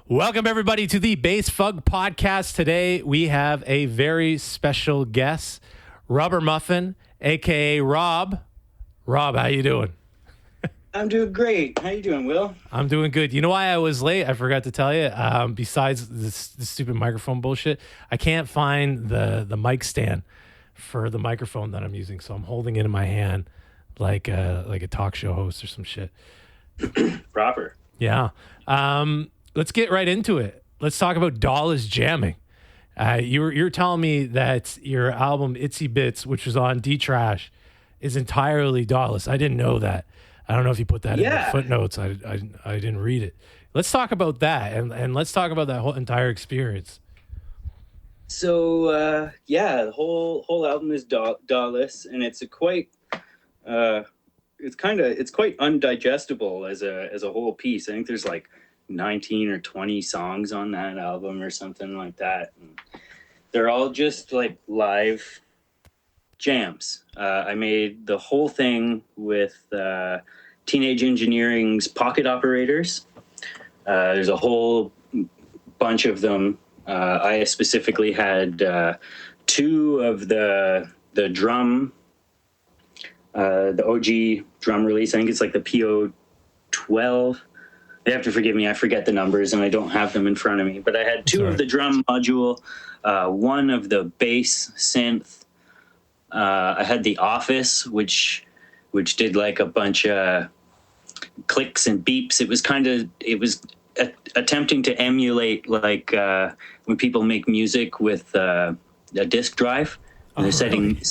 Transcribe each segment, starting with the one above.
Welcome, everybody, to the Bassfug Podcast. Today, we have a very special guest, Rubber Muffin, a.k.a. Rob. Rob, how you doing? I'm doing great. How you doing, Will? I'm doing good. You know why I was late? I forgot to tell you. Besides this stupid microphone bullshit, I can't find the mic stand for the microphone that I'm using, so I'm holding it in my hand like a talk show host or some shit. Proper. Yeah. Let's get right into it. Let's talk about dawless jamming. You're telling me that your album Itsy Bits, which was on D-Trash, is entirely dawless. I didn't know that. I don't know if you put that in the footnotes. I didn't read it. Let's talk about that, and let's talk about that whole entire experience. So the whole album is dawless, and it's quite undigestible as a whole piece. I think there's like 19 or 20 songs on that album or something like that. And they're all just like live jams. I made the whole thing with Teenage Engineering's Pocket Operators. There's a whole bunch of them. I specifically had two of the drum, the OG drum release. I think it's like the PO12. You have to forgive me, I forget the numbers and I don't have them in front of me. But I had two of the drum module, one of the bass synth. I had the Office, which did like a bunch of clicks and beeps. It was attempting to emulate like when people make music with a disk drive. And they're sending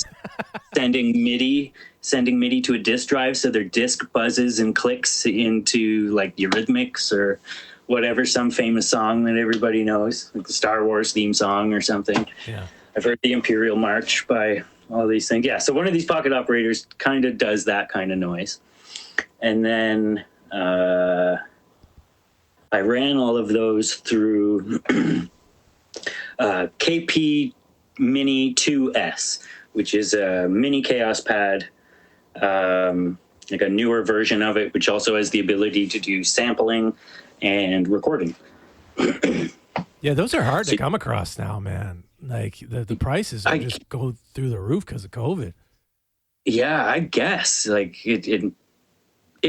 MIDI to a disk drive, so their disk buzzes and clicks into like Eurythmics or whatever, some famous song that everybody knows, like the Star Wars theme song or something. Yeah, I've heard the Imperial March by all these things. Yeah, so one of these Pocket Operators kind of does that kind of noise, and then I ran all of those through KP Mini 2S, which is a mini Chaos pad, like a newer version of it, which also has the ability to do sampling and recording. Yeah, those are hard to come across now, man. Like the prices are just go through the roof because of COVID. Yeah, I guess like it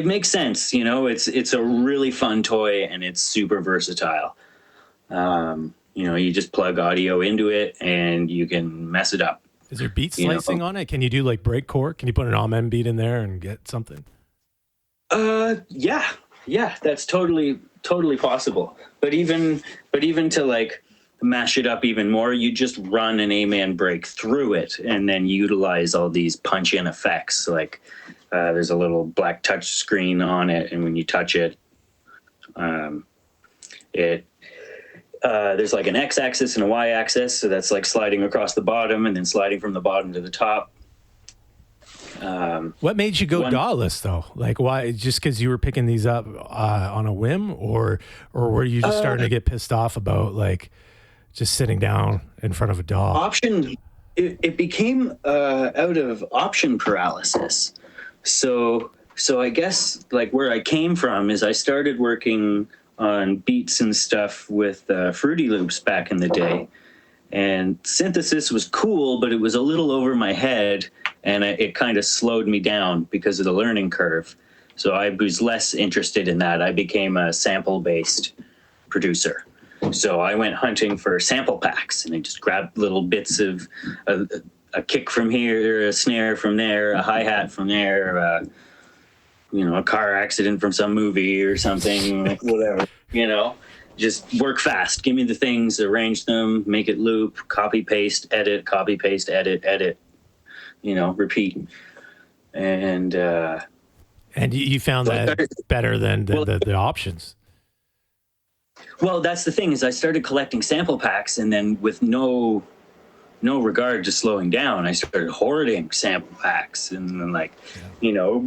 makes sense. You know, it's a really fun toy and it's super versatile. You know, you just plug audio into it and you can mess it up. Is there beat slicing on it? Can you do like breakcore? Can you put an amen beat in there and get something? Yeah, that's totally possible. But even to like mash it up even more, you just run an amen break through it and then utilize all these punch-in effects. Like there's a little black touch screen on it, and when you touch it, there's like an x-axis and a y-axis, so that's like sliding across the bottom and then sliding from the bottom to the top. What made you go dawless though? Like, why? Just because you were picking these up on a whim, or were you just starting to get pissed off about like just sitting down in front of a DAW? It became out of option paralysis. So I guess like where I came from is I started working on beats and stuff with Fruity Loops back in the day. And synthesis was cool, but it was a little over my head, and it kind of slowed me down because of the learning curve. So I was less interested in that. I became a sample-based producer. So I went hunting for sample packs, and I just grabbed little bits of a kick from here, a snare from there, a hi-hat from there, a car accident from some movie or something, whatever, just work fast. Give me the things, arrange them, make it loop, copy, paste, edit, copy, paste, edit, repeat. And you found that better than the options. Well, that's the thing is I started collecting sample packs, and then with no regard to slowing down, I started hoarding sample packs, and then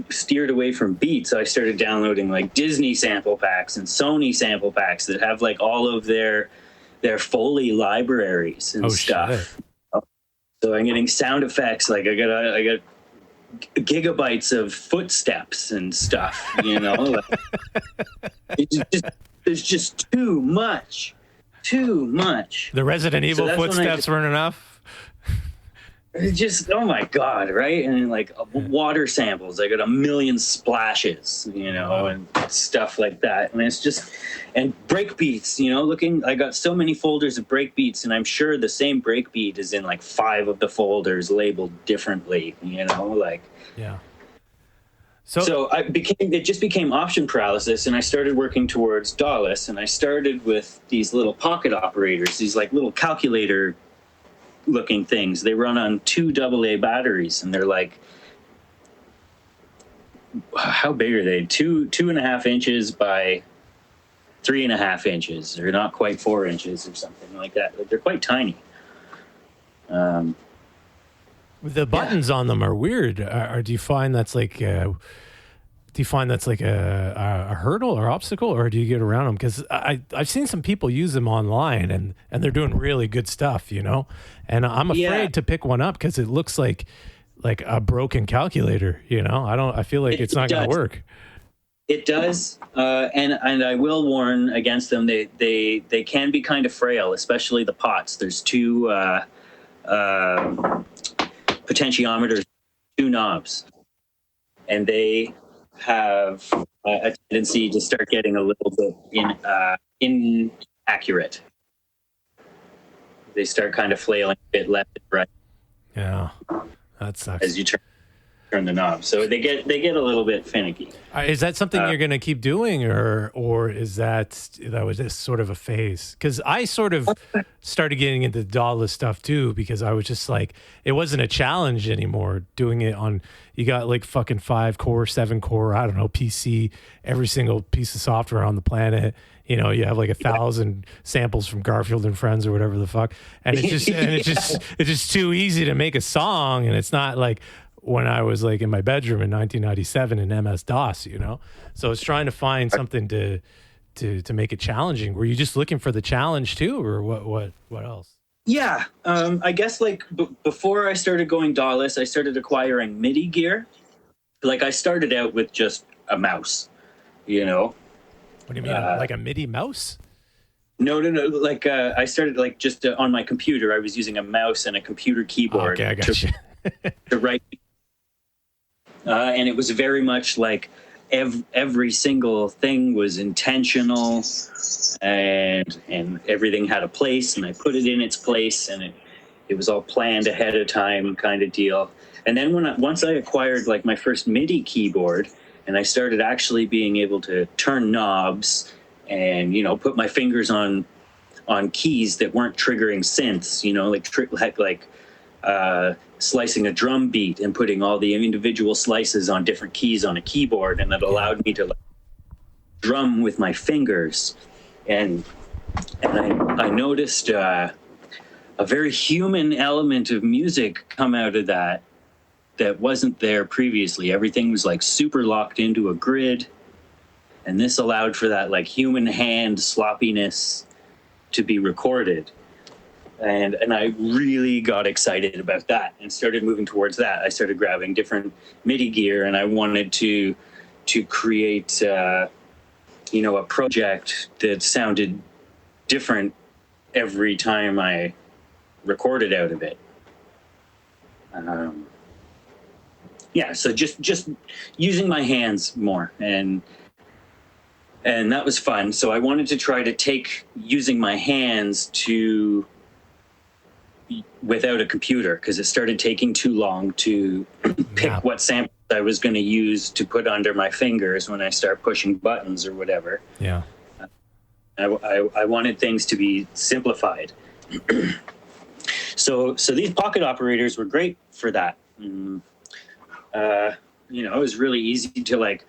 steered away from beats. I started downloading like Disney sample packs and Sony sample packs that have like all of their Foley libraries and stuff. Shit. So I'm getting sound effects. Like I got gigabytes of footsteps and stuff, It's just There's just too much. The Resident Evil footsteps weren't enough. It's just, oh my God, right? And like water samples, I got a million splashes, and stuff like that. And it's just, and break beats, I got so many folders of break beats, and I'm sure the same break beat is in like 5 of the folders labeled differently, Yeah. So it just became option paralysis, and I started working towards dawless, and I started with these little pocket operators, these like little calculator looking things. They run on 2 AA batteries, and they're like, how big are they? 2.5 inches by 3.5 inches, or not quite 4 inches or something like that. Like, they're quite tiny. The buttons on them are weird. Or do you find that's like a hurdle or obstacle, or do you get around them? Because I've seen some people use them online, and they're doing really good stuff, And I'm afraid to pick one up because it looks like a broken calculator, I feel like it's not going to work. It does, and I will warn against them. They can be kind of frail, especially the pots. There's 2 potentiometers, 2 knobs, and they have a tendency to start getting a little bit inaccurate. They start kind of flailing a bit left and right. Yeah, that sucks. As you turn the knob, so they get a little bit finicky. Is that something you're going to keep doing, or is that was just sort of a phase? Because I sort of started getting into dawless stuff too, because I was just like, it wasn't a challenge anymore doing it on. You got like fucking 5 core, 7 core, I don't know, PC, every single piece of software on the planet. You have like 1,000 samples from Garfield and Friends or whatever the fuck, and it's just too easy to make a song, and it's not like when I was like in my bedroom in 1997 in MS-DOS, So it's trying to find something to make it challenging. Were you just looking for the challenge too, or what else? Yeah, I guess like before I started going dawless, I started acquiring MIDI gear. Like I started out with just a mouse, What do you mean, like a MIDI mouse? No. Like I started like just on my computer. I was using a mouse and a computer keyboard. Okay, I got you. To write. And it was very much like every single thing was intentional, and everything had a place, and I put it in its place, and it was all planned ahead of time kind of deal. And then once I acquired like my first MIDI keyboard, and I started actually being able to turn knobs and put my fingers on keys that weren't triggering synths, like slicing a drum beat and putting all the individual slices on different keys on a keyboard, and it allowed me to like drum with my fingers, and I noticed a very human element of music come out of that wasn't there previously. Everything was like super locked into a grid, and this allowed for that like human hand sloppiness to be recorded. And I really got excited about that and started moving towards that. I started grabbing different MIDI gear, and I wanted to create, a project that sounded different every time I recorded out of it. So just using my hands more, and that was fun. So I wanted to try to take using my hands without a computer, because it started taking too long to pick what samples I was going to use to put under my fingers when I start pushing buttons or whatever. Yeah. I wanted things to be simplified. So these pocket operators were great for that. It was really easy to like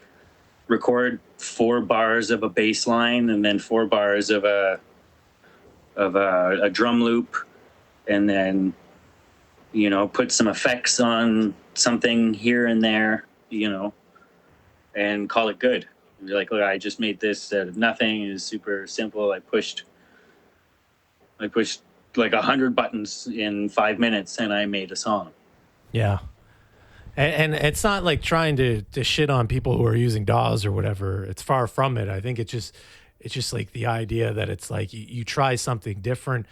record 4 bars of a bass line and then 4 bars of a drum loop, and then put some effects on something here and there, and call it good. You're like, look, I just made this out of nothing. It's super simple. I pushed like 100 buttons in 5 minutes, and I made a song. Yeah. And it's not like trying to shit on people who are using DAWs or whatever. It's far from it. I think it's It's just like the idea that it's like you try something different,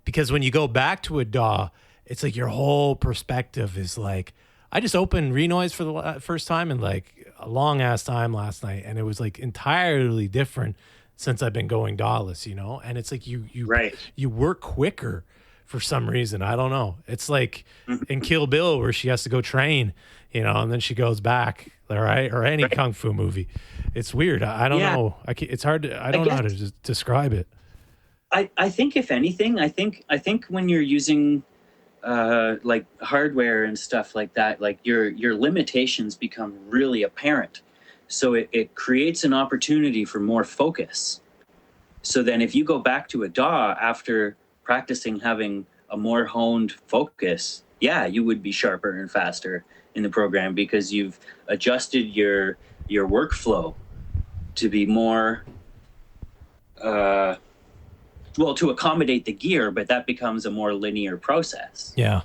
because when you go back to a DAW, it's like your whole perspective is like, I just opened Renoise for the first time in like a long ass time last night, and it was like entirely different since I've been going dawless, you know? And it's like you work quicker for some reason. I don't know. It's like in Kill Bill where she has to go train, you know, and then she goes back, all right? Or any kung fu movie. It's weird. I don't know. It's hard to, I don't know how to describe it. I think if anything, I think when you're using like hardware and stuff like that, like your limitations become really apparent. So it creates an opportunity for more focus. So then if you go back to a DAW after practicing having a more honed focus, yeah, you would be sharper and faster in the program because you've adjusted your workflow to be more well, to accommodate the gear, but that becomes a more linear process. Yeah.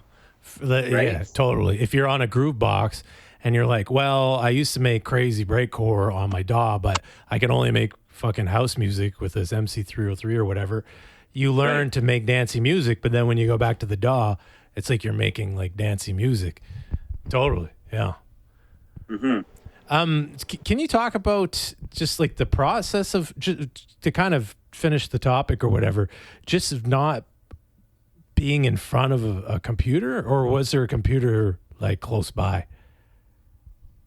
Right? Yeah, totally. If you're on a groove box and you're like, well, I used to make crazy breakcore on my DAW, but I can only make fucking house music with this MC303 or whatever. You learn to make dancey music, but then when you go back to the DAW, it's like you're making like dancey music. Totally. Yeah. Mm-hmm. Can you talk about just like the process of, to kind of finish the topic or whatever, just of not being in front of a computer, or was there a computer like close by?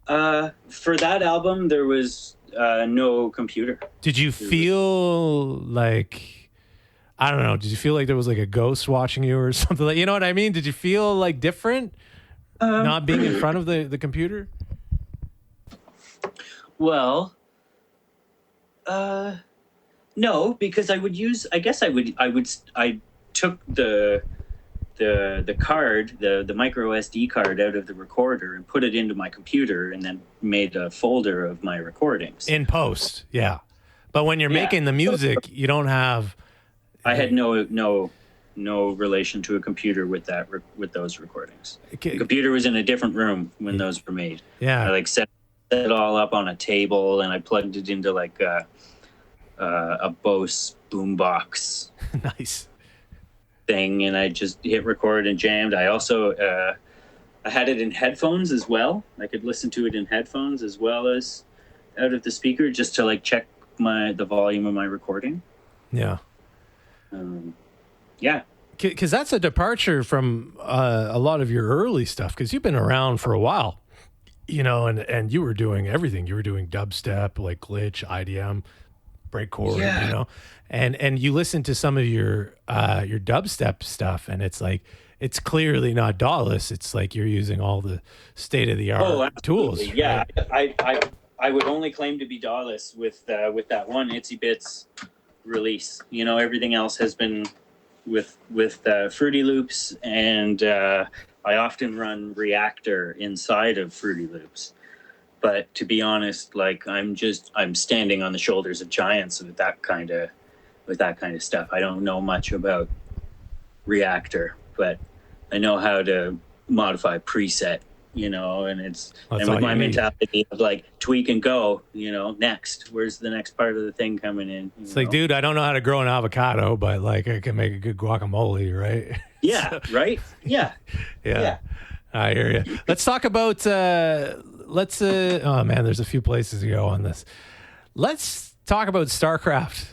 For that album, there was no computer. Did you feel like, I don't know, did you feel like there was like a ghost watching you or something? Like, you know what I mean? Did you feel like different not being in front of the computer? Well, no, because I took the card, the micro SD card out of the recorder and put it into my computer and then made a folder of my recordings. In post, yeah. But when you're making the music, you don't have... I had no relation to a computer with those recordings. Okay. The computer was in a different room when those were made. Yeah. I like set it all up on a table and I plugged it into like a Bose boombox. Nice. Thing, and I just hit record and jammed. I also I had it in headphones as well. I could listen to it in headphones as well as out of the speaker, just to like check the volume of my recording. Yeah. Yeah. Because that's a departure from a lot of your early stuff, because you've been around for a while, you know, and you were doing everything. You were doing dubstep, like glitch, IDM, breakcore, you know, and you listen to some of your dubstep stuff, and it's like, it's clearly not dawless. It's like you're using all the state of the art tools. Yeah, right? I would only claim to be dawless with that one Itsy Bits release. You know, everything else has been with Fruity Loops, and I often run Reactor inside of Fruity Loops. But to be honest, like I'm standing on the shoulders of giants with that kind of stuff. I don't know much about Reactor, but I know how to modify preset, you know, and and with my mentality of like tweak and go, you know, next, where's the next part of the thing coming in? It's like, dude, I don't know how to grow an avocado, but like I can make a good guacamole, right? Yeah, right? Yeah. Yeah. I hear you. Let's talk about, oh man, there's a few places to go on this. Let's talk about StarCraft.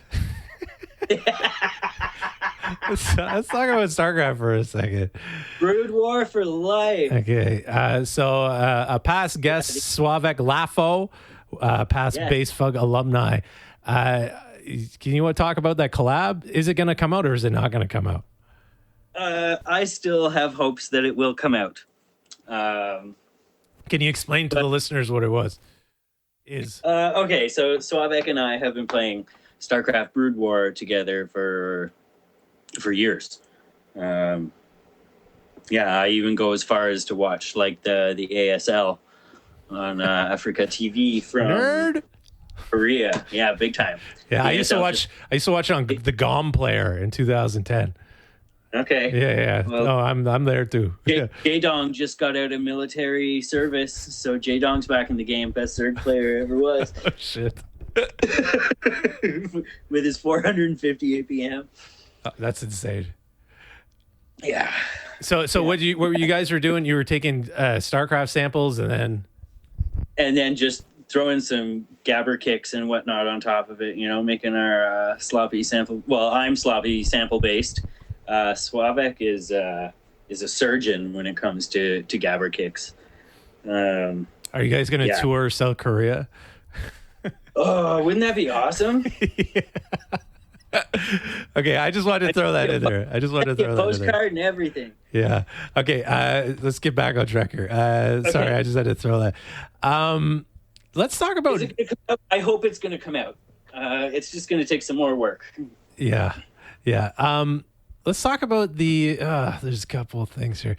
Let's talk about StarCraft for a second. Brood War for life. Okay. So a past guest, Sławek Lafo, past Bassfug alumni. Can you want to talk about that collab? Is it going to come out or is it not going to come out? I still have hopes that it will come out. Can you explain to the listeners what it was? Okay, so Sławek and I have been playing StarCraft Brood War together for years. I even go as far as to watch like the ASL on Africa TV from Nerd. Korea. Yeah, big time. Yeah, I used to watch it on the GOM player in 2010. Okay. Yeah. Well, I'm there too. Jaedong just got out of military service, so Jaedong's back in the game. Best third player ever was. Oh shit. with his 450 APM. Oh, that's insane. Yeah. So what you guys were doing? You were taking StarCraft samples and then just throwing some gabber kicks and whatnot on top of it, making our sloppy sample. Well, I'm sloppy sample based. Slavek is a surgeon when it comes to gabber kicks. Are you guys going to tour South Korea? Oh, wouldn't that be awesome? Yeah. Okay, I just wanted to throw that in there. I just wanted to throw that in there. Postcard and everything. Yeah. Okay, let's get back on track here. Sorry, I just had to throw that. Let's talk about... I hope it's going to come out. It's just going to take some more work. Yeah. Let's talk about the... there's a couple of things here.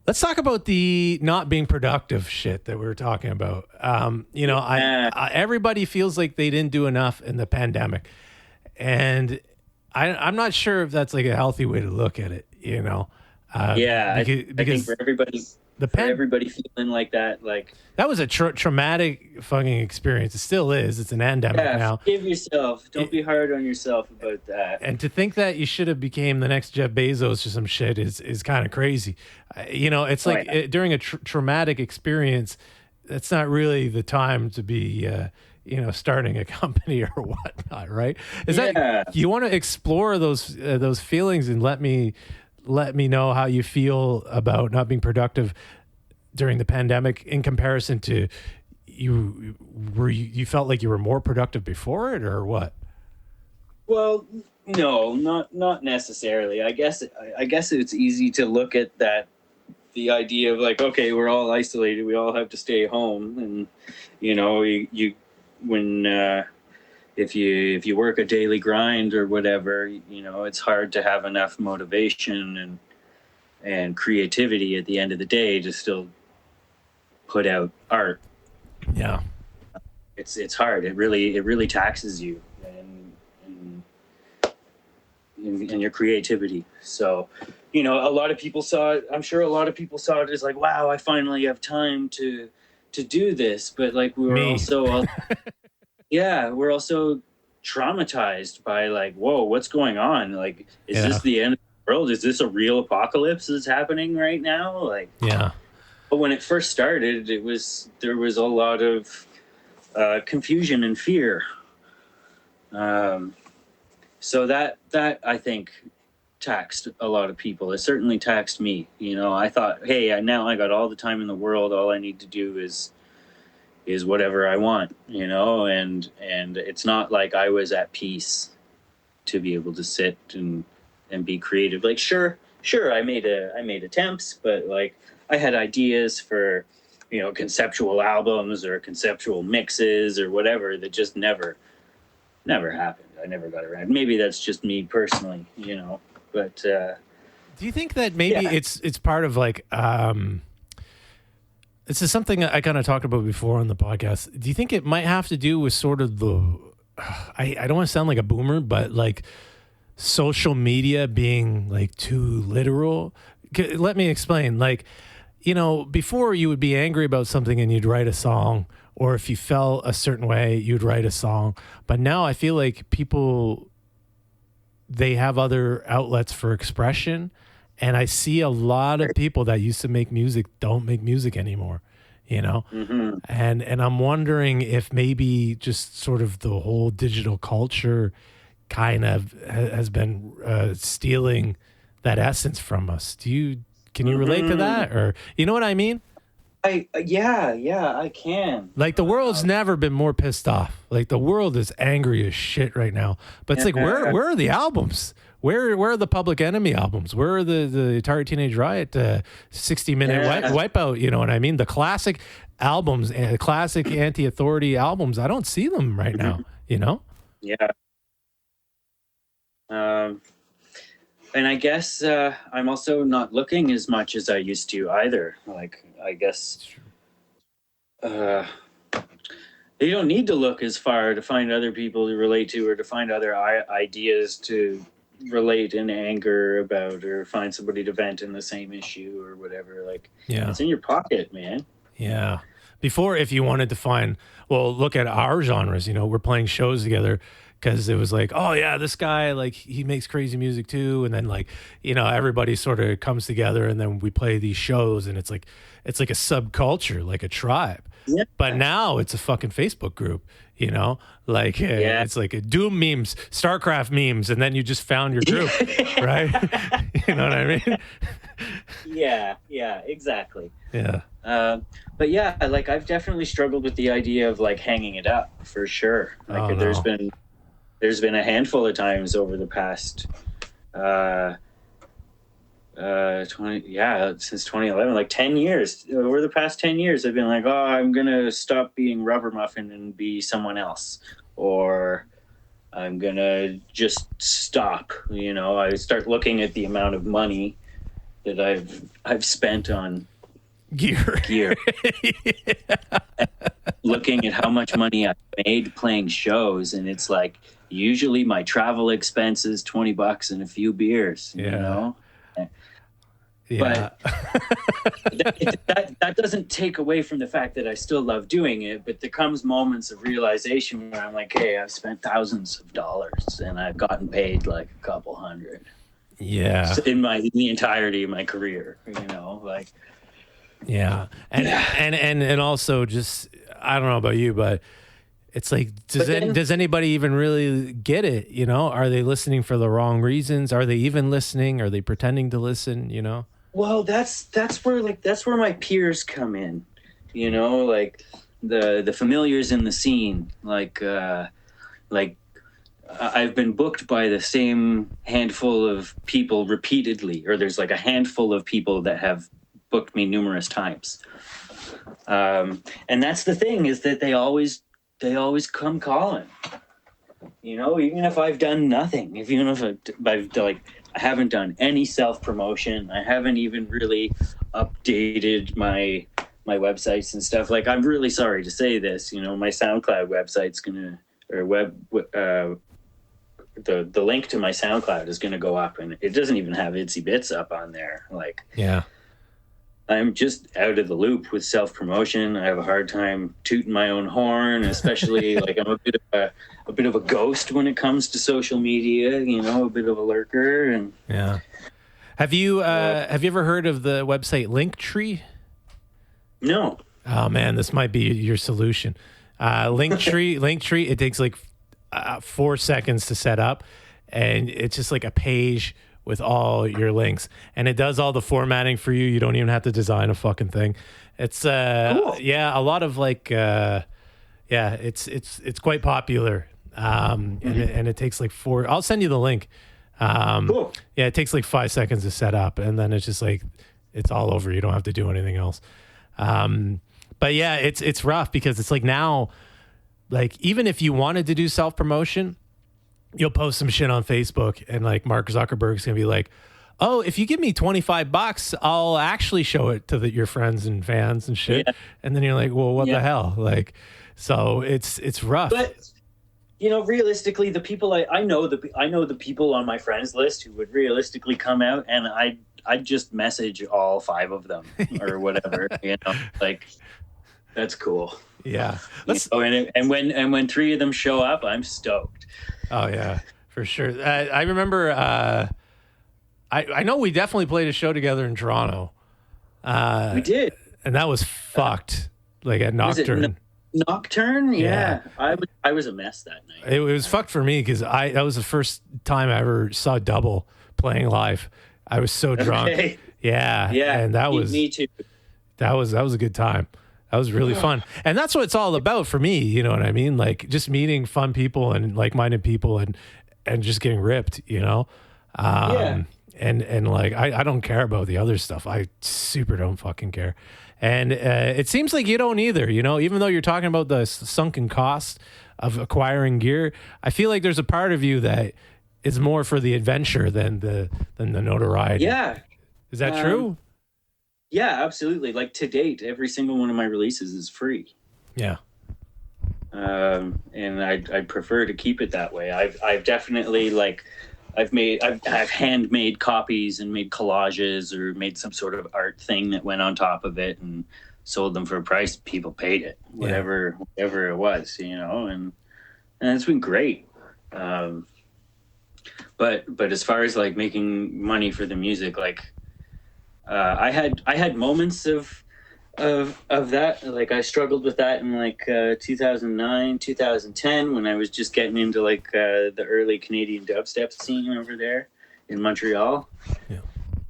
Let's talk about the not being productive shit that we were talking about. Everybody feels like they didn't do enough in the pandemic. And I'm not sure if that's like a healthy way to look at it, Because I think for everybody feeling like that, that was a traumatic fucking experience. It still is. It's an endemic now. Forgive yourself. Don't be hard on yourself about that. And to think that you should have became the next Jeff Bezos or some shit is kind of crazy. It's like during a traumatic experience, that's not really the time to be, starting a company or whatnot, right? That you want to explore those feelings and let me know how you feel about not being productive during the pandemic in comparison to you felt like you were more productive before it or what? Well, no, not necessarily. I guess it's easy to look at that, the idea of like, okay, we're all isolated, we all have to stay home, and if you work a daily grind or whatever, it's hard to have enough motivation and creativity at the end of the day to still put out art. Yeah, it's hard. It really taxes you and your creativity. So, a lot of people saw it. I'm sure a lot of people saw it as like, wow, I finally have time to do this. But like we were also. Yeah, we're also traumatized by like, whoa, what's going on? Like, is this the end of the world? Is this a real apocalypse that's happening right now? Like, yeah. But when it first started, there was a lot of confusion and fear. So that I think taxed a lot of people. It certainly taxed me. I thought, hey, now I got all the time in the world. All I need to do is whatever I want, and it's not like I was at peace to be able to sit and be creative. Like, sure, I made attempts, but like I had ideas for, conceptual albums or conceptual mixes or whatever that just never happened. I never got around. Maybe that's just me personally, but, do you think that maybe it's part of like, this is something I kind of talked about before on the podcast. Do you think it might have to do with sort of I don't want to sound like a boomer, but like social media being like too literal? Let me explain. Like, before you would be angry about something and you'd write a song, or if you felt a certain way, you'd write a song. But now I feel like people, they have other outlets for expression. And I see a lot of people that used to make music don't make music anymore, Mm-hmm. And I'm wondering if maybe just sort of the whole digital culture kind of has been stealing that essence from us. Can you relate to that, or you know what I mean? I can. Like the world's never been more pissed off. Like the world is angry as shit right now. But it's like where are the albums? Where are the Public Enemy albums? Where are the Atari Teenage Riot 60-minute Wipeout? You know what I mean? The classic albums, classic anti-authority albums. I don't see them right now. Yeah. And I guess I'm also not looking as much as I used to either. Like, I guess you don't need to look as far to find other people to relate to or to find other ideas to relate in anger about, or find somebody to vent in the same issue or whatever. Like, it's in your pocket, man. Yeah. Before, if you wanted to find, well, look at our genres, we're playing shows together because it was like, oh yeah, this guy, like he makes crazy music too. And then like, everybody sort of comes together and then we play these shows and it's like a subculture, like a tribe. Yeah. But now it's a fucking Facebook group, like it's like a Doom memes, StarCraft memes. And then you just found your group, right? You know what I mean? Yeah, exactly. Yeah. But yeah, like I've definitely struggled with the idea of like hanging it up for sure. Like there's been a handful of times over the past since 2011, like 10 years. Over the past 10 years, I've been like, oh, I'm gonna stop being Rubber Muffin and be someone else, or I'm gonna just stop. I start looking at the amount of money that I've spent on gear. Yeah. Looking at how much money I've made playing shows, and it's like usually my travel expenses $20 and a few beers. Yeah. But that doesn't take away from the fact that I still love doing it. But there comes moments of realization where I'm like, hey, I've spent thousands of dollars and I've gotten paid like a couple hundred. Yeah. In the entirety of my career, like. Yeah. And also just, I don't know about you, but it's like, does anybody even really get it? Are they listening for the wrong reasons? Are they even listening? Are they pretending to listen? Well, that's where my peers come in, like the familiars in the scene, like I've been booked by the same handful of people repeatedly, or there's like a handful of people that have booked me numerous times. And that's the thing, is that they always come calling, even if I've done nothing, even if I haven't done any self-promotion. I haven't even really updated my websites and stuff. Like, I'm really sorry to say this, my SoundCloud website's the link to my SoundCloud is going to go up, and it doesn't even have Itsy Bits up on there. Like, yeah, I'm just out of the loop with self-promotion. I have a hard time tooting my own horn, especially like I'm a bit of a ghost when it comes to social media, a bit of a lurker. And yeah. Have you ever heard of the website Linktree? No. Oh man, this might be your solution. Linktree, it takes like 4 seconds to set up, and it's just like a page with all your links, and it does all the formatting for you. You don't even have to design a fucking thing. It's cool. Yeah, a lot of like it's quite popular. And it takes like 4. I'll send you the link. Cool. Yeah, it takes like 5 seconds to set up, and then it's just like it's all over. You don't have to do anything else. But yeah, it's rough because it's like now, like even if you wanted to do self-promotion, you'll post some shit on Facebook and like Mark Zuckerberg's gonna be like, oh, if you give me $25, I'll actually show it to your friends and fans and shit. Yeah. And then you're like, well, what the hell? Like, so it's rough. But realistically, the people I know the people on my friends list who would realistically come out, and I'd just message all 5 of them or whatever. Like, that's cool. Yeah. And when 3 of them show up, I'm stoked. Oh yeah, for sure. I remember. I know we definitely played a show together in Toronto. We did, and that was fucked. Like at Nocturne. Nocturne, yeah. I was a mess that night. It was fucked for me because that was the first time I ever saw Double playing live. I was so drunk. Okay. Yeah, and that was me too. That was a good time. That was really fun. And that's what it's all about for me. You know what I mean? Like just meeting fun people and like-minded people and just getting ripped, And like, I don't care about the other stuff. I super don't fucking care. And it seems like you don't either, even though you're talking about the sunken cost of acquiring gear. I feel like there's a part of you that is more for the adventure than the notoriety. Yeah. Is that true? Yeah, absolutely. Like to date, every single one of my releases is free. Yeah. And I'd prefer to keep it that way. I've definitely I've handmade copies and made collages or made some sort of art thing that went on top of it. And sold them for a price, people paid it, whatever it was, and it's been great. But as far as like making money for the music, like I had moments of that. Like I struggled with that in like 2009, 2010 when I was just getting into like the early Canadian dubstep scene over there in Montreal. Yeah.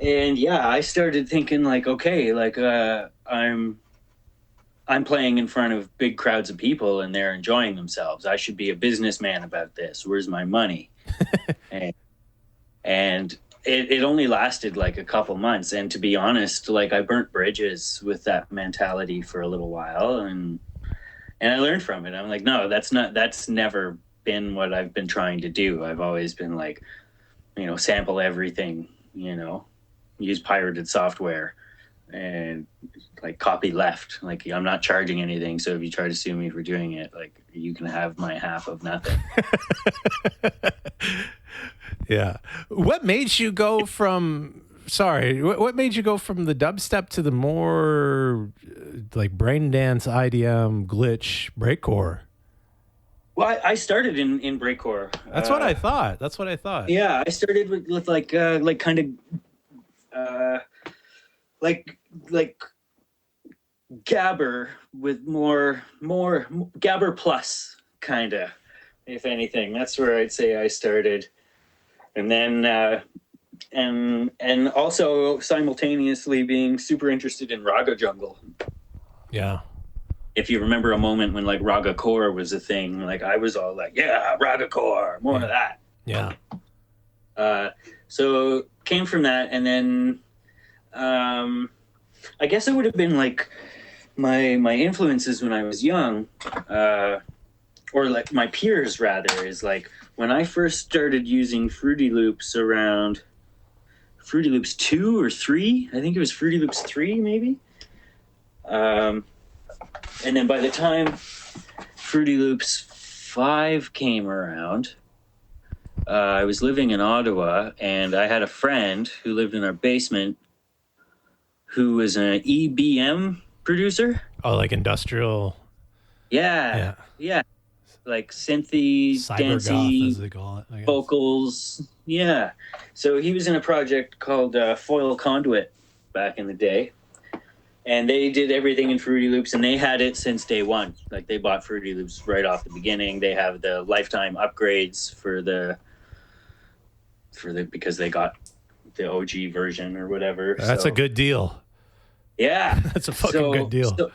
And I started thinking like, okay, like I'm playing in front of big crowds of people and they're enjoying themselves. I should be a businessman about this. Where's my money? and it only lasted like a couple months. And to be honest, like I burnt bridges with that mentality for a little while, and I learned from it. I'm like, no, that's never been what I've been trying to do. I've always been like, sample everything, use pirated software and like copy left. Like I'm not charging anything. So if you try to sue me for doing it, like you can have my half of nothing. Yeah. What made you go from what made you go from the dubstep to the more like brain dance, IDM, glitch, breakcore? Well, I started in breakcore. That's what I thought. Yeah, I started with like kind of like Gabber with more Gabber plus kind of, if anything. That's where I'd say I started. And then and also simultaneously being super interested in Raga Jungle. Yeah. If you remember a moment when like Raga Core was a thing, like I was all like, yeah, Raga Core, more of that. Yeah. So came from that, and then I guess it would have been like my influences when I was young, or like my peers rather, is like when I first started using Fruity Loops around Fruity Loops 2 or 3. I think it was Fruity Loops 3 maybe. And then by the time Fruity Loops 5 came around, I was living in Ottawa, and I had a friend who lived in our basement who was an EBM producer. Oh, like industrial. Yeah. Like synthy, dancey, as they call it, I guess. Vocals. Yeah. So he was in a project called Foil Conduit back in the day. And they did everything in Fruity Loops, and they had it since day one. Like they bought Fruity Loops right off the beginning. They have the lifetime upgrades for the because they got the OG version or whatever. That's a good deal. Yeah. That's a fucking good deal.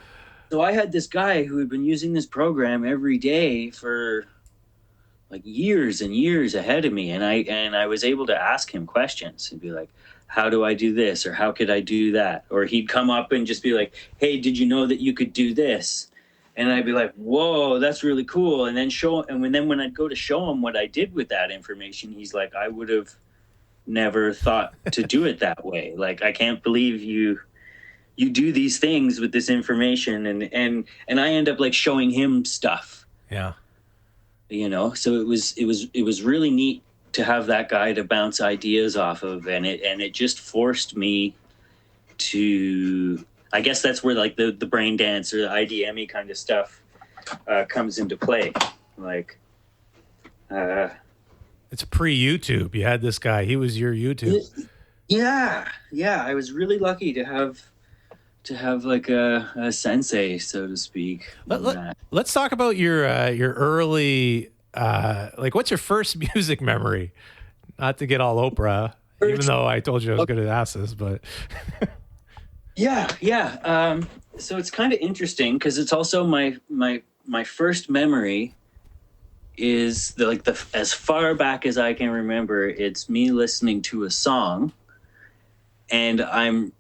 So I had this guy who had been using this program every day for like years and years ahead of me, and I was able to ask him questions and be like, how do I do this, or how could I do that? Or he'd come up and just be like, hey, did you know that you could do this? And I'd be like, whoa, that's really cool. And then when I'd go to show him what I did with that information, he's like, I would have never thought to do it that way. Like, I can't believe you do these things with this information. And I end up like showing him stuff. Yeah. So it was really neat to have that guy to bounce ideas off of, and it just forced me to, I guess that's where like the brain dance or the IDM-y kind of stuff comes into play. Like it's pre-YouTube. You had this guy, he was your YouTube. Yeah. I was really lucky to have like a sensei, so to speak. Let's talk about your early like what's your first music memory? Not to get all Oprah, even though I told you I was going to ask this, but yeah. So it's kind of interesting because it's also my first memory is the as far back as I can remember. It's me listening to a song, and I'm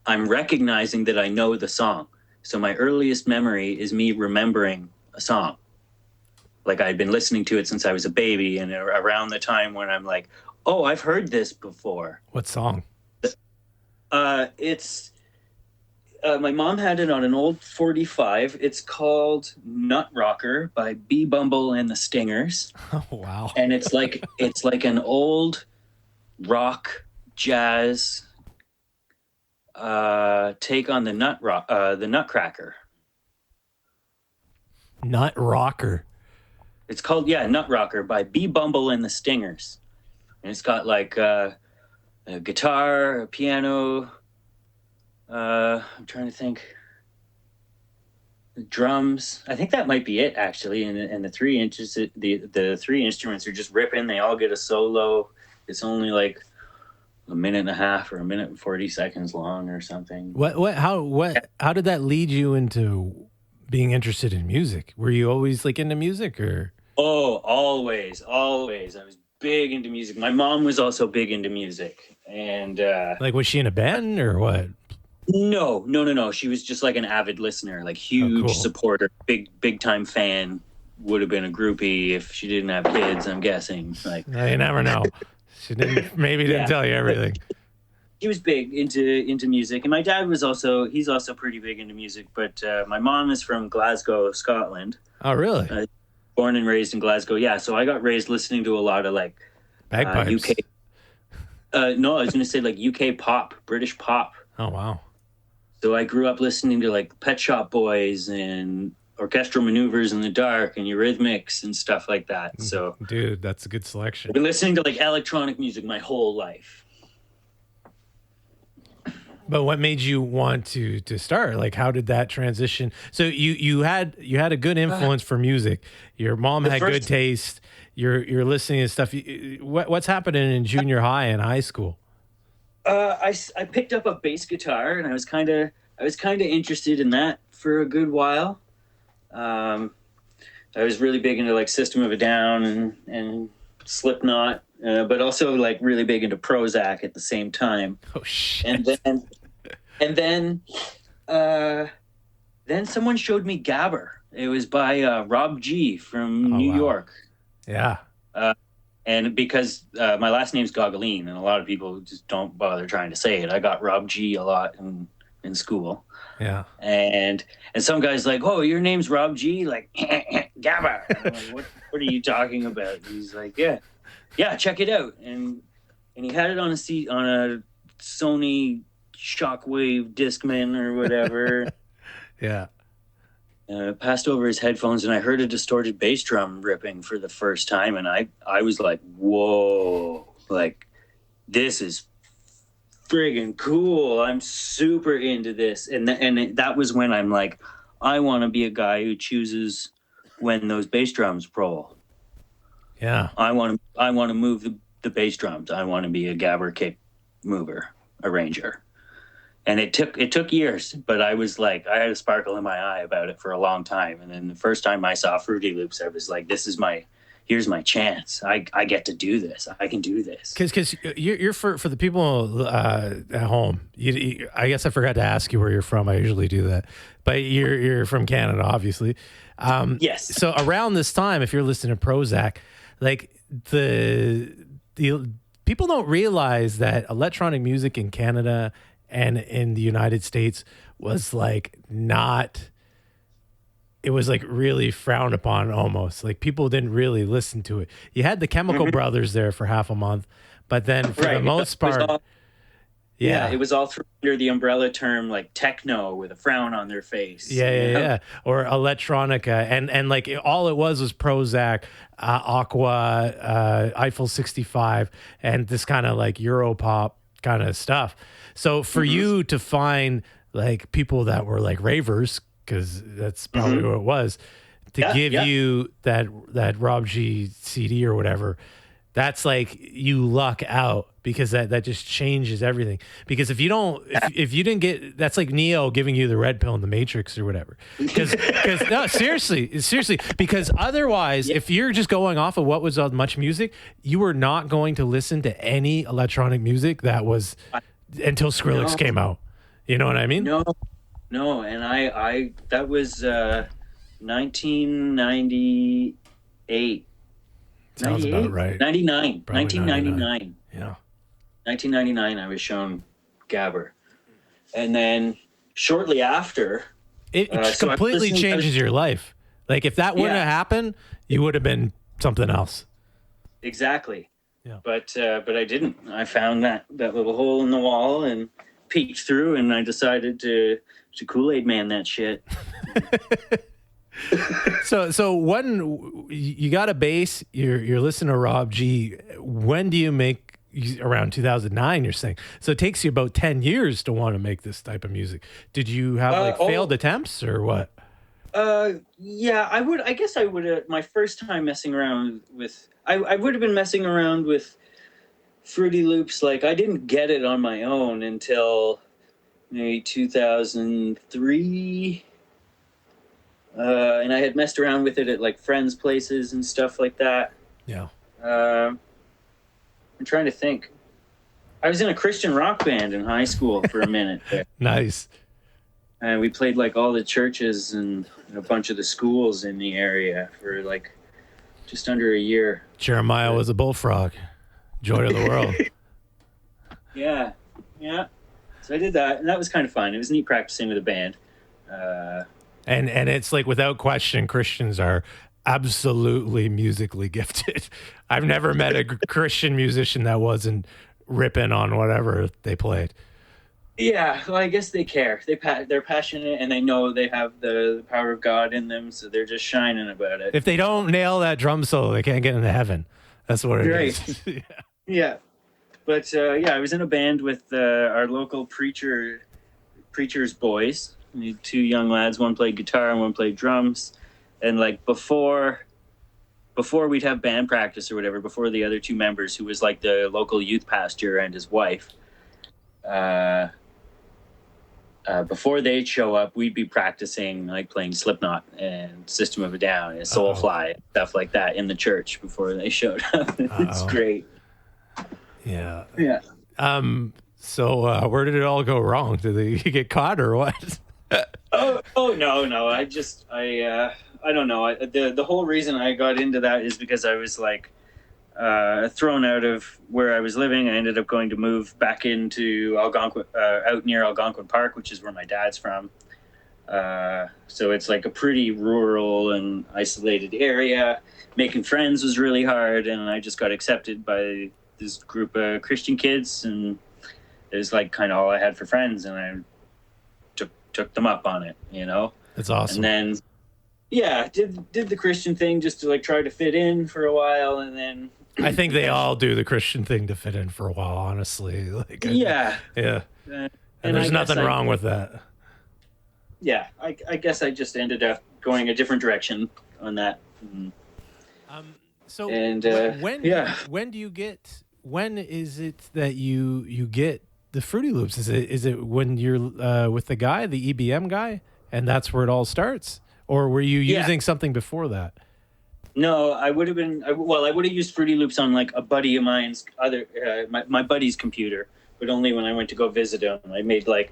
recognizing that I know the song. So my earliest memory is me remembering a song. Like I'd been listening to it since I was a baby, and around the time when I'm like, oh, I've heard this before. What song? It's my mom had it on an old 45. It's called Nut Rocker by B Bumble and the Stingers. Oh, wow. And it's like an old rock jazz take on the Nutcracker. Nut Rocker. It's called Nutrocker by B Bumble and the Stingers, and it's got like a guitar, a piano. I'm trying to think. Drums. I think that might be it actually. And the 3 inches, the 3 instruments are just ripping. They all get a solo. It's only like a minute and a half or a minute and 40 seconds long or something. How did that lead you into being interested in music? Were you always like into music or? Oh, always. I was big into music. My mom was also big into music. And like, was she in a band or what? No. She was just like an avid listener, like huge supporter, big time fan. Would have been a groupie if she didn't have kids, I'm guessing. Like, you never know. She didn't tell you everything. He was big into music, and my dad was he's also pretty big into music. But my mom is from Glasgow, Scotland. Oh, really? Born and raised in Glasgow. Yeah, so I got raised listening to a lot of like bagpipes. UK. No, I was going to say like UK pop, British pop. Oh, wow. So I grew up listening to like Pet Shop Boys and Orchestral Maneuvers in the Dark and Eurythmics and stuff like that. So, dude, that's a good selection. I've been listening to like electronic music my whole life. But what made you want to start? Like, how did that transition? So you had a good influence for music. Your mom had good taste. You're listening to stuff. What's happening in junior high and high school? I picked up a bass guitar and I was kind of interested in that for a good while. I was really big into like System of a Down and Slipknot, but also like really big into Prozac at the same time. Oh shit! And then someone showed me Gabber. It was by Rob G from New York. Yeah. And because my last name's Gogolin, and a lot of people just don't bother trying to say it, I got Rob G a lot in school. Yeah. And some guy's like, "Oh, your name's Rob G?" Like, Gabber. I'm like, what are you talking about? And he's like, yeah, check it out. And he had it on a Sony Shockwave Discman or whatever. Yeah. Passed over his headphones, and I heard a distorted bass drum ripping for the first time, and I was like, whoa, like, this is friggin' cool. I'm super into this. And that was when I'm like, I want to be a guy who chooses when those bass drums roll. Yeah. I want to move the bass drums. I want to be a gabber kick mover, arranger. And it took years, but I was like, I had a sparkle in my eye about it for a long time. And then the first time I saw Fruity Loops, I was like, here's my chance. I get to do this. I can do this. Because you're for the people at home. I guess I forgot to ask you where you're from. I usually do that, but you're from Canada, obviously. Yes. So around this time, if you're listening to Prozac, like the people don't realize that electronic music in Canada and in the United States was like it was like really frowned upon almost. Like people didn't really listen to it. You had the Chemical Brothers there for half a month, but then for the most part, it was all under the umbrella term like techno with a frown on their face. Yeah. Or electronica. And like all it was Prozac, Aqua, Eiffel 65, and this kind of like Europop kind of stuff. So for you to find like people that were like ravers, because that's probably what it was, to give you that Rob G CD or whatever, that's like you luck out, because that just changes everything. Because if you don't, if you didn't get, that's like Neo giving you the red pill in the Matrix or whatever. Because no, seriously, because otherwise, if you're just going off of what was on Much Music, you were not going to listen to any electronic music that was until Skrillex came out. You know what I mean? No, and I that was 1998. Sounds about right. 99. Probably 1999. Yeah. 1999, I was shown Gabber. And then shortly after... It completely changes your life. Like, if that wouldn't have happened, you would have been something else. Exactly. Yeah. But I didn't. I found that little hole in the wall and peeked through, and I decided to Kool-Aid man that shit. So when you got a bass, you're listening to Rob G. When do you make, around 2009? You're saying, so it takes you about 10 years to want to make this type of music. Did you have failed attempts or what? Yeah, I guess I would. My first time messing around with, I would have been messing around with Fruity Loops. Like, I didn't get it on my own until maybe 2003. And I had messed around with it at like friends' places and stuff like that. Yeah. I'm trying to think. I was in a Christian rock band in high school for a minute there. Nice. And we played like all the churches and a bunch of the schools in the area for like just under a year. Jeremiah was a bullfrog. Joy of the world. Yeah. So I did that, and that was kind of fun. It was neat practicing with a band. And it's like, without question, Christians are absolutely musically gifted. I've never met a Christian musician that wasn't ripping on whatever they played. Yeah, well, I guess they care. They're passionate, and they know they have the power of God in them, so they're just shining about it. If they don't nail that drum solo, they can't get into heaven. That's what it is. Yeah. But I was in a band with our local preacher's boys. We had two young lads. One played guitar and one played drums. And like before we'd have band practice or whatever, before the other two members, who was like the local youth pastor and his wife, before they'd show up, we'd be practicing like playing Slipknot and System of a Down and Soulfly, stuff like that in the church before they showed up. It's great. Yeah. So where did it all go wrong? Did they get caught or what? Oh no. I don't know. The whole reason I got into that is because I was like thrown out of where I was living. I ended up going to move back into Algonquin, out near Algonquin Park, which is where my dad's from. So it's like a pretty rural and isolated area. Making friends was really hard, and I just got accepted by this group of Christian kids, and it was like kind of all I had for friends, and I took them up on it, you know. That's awesome. And then did the Christian thing just to like try to fit in for a while, and then I think they all do the Christian thing to fit in for a while, honestly. Like, yeah. And there's nothing wrong with that. Yeah, I guess I just ended up going a different direction on that. So and when is it that you get the Fruity Loops? Is it when you're with the guy, the EBM guy, and that's where it all starts? Or were you using something before that? No, I would have used Fruity Loops on like a buddy of mine's my buddy's computer, but only when I went to go visit him. I made like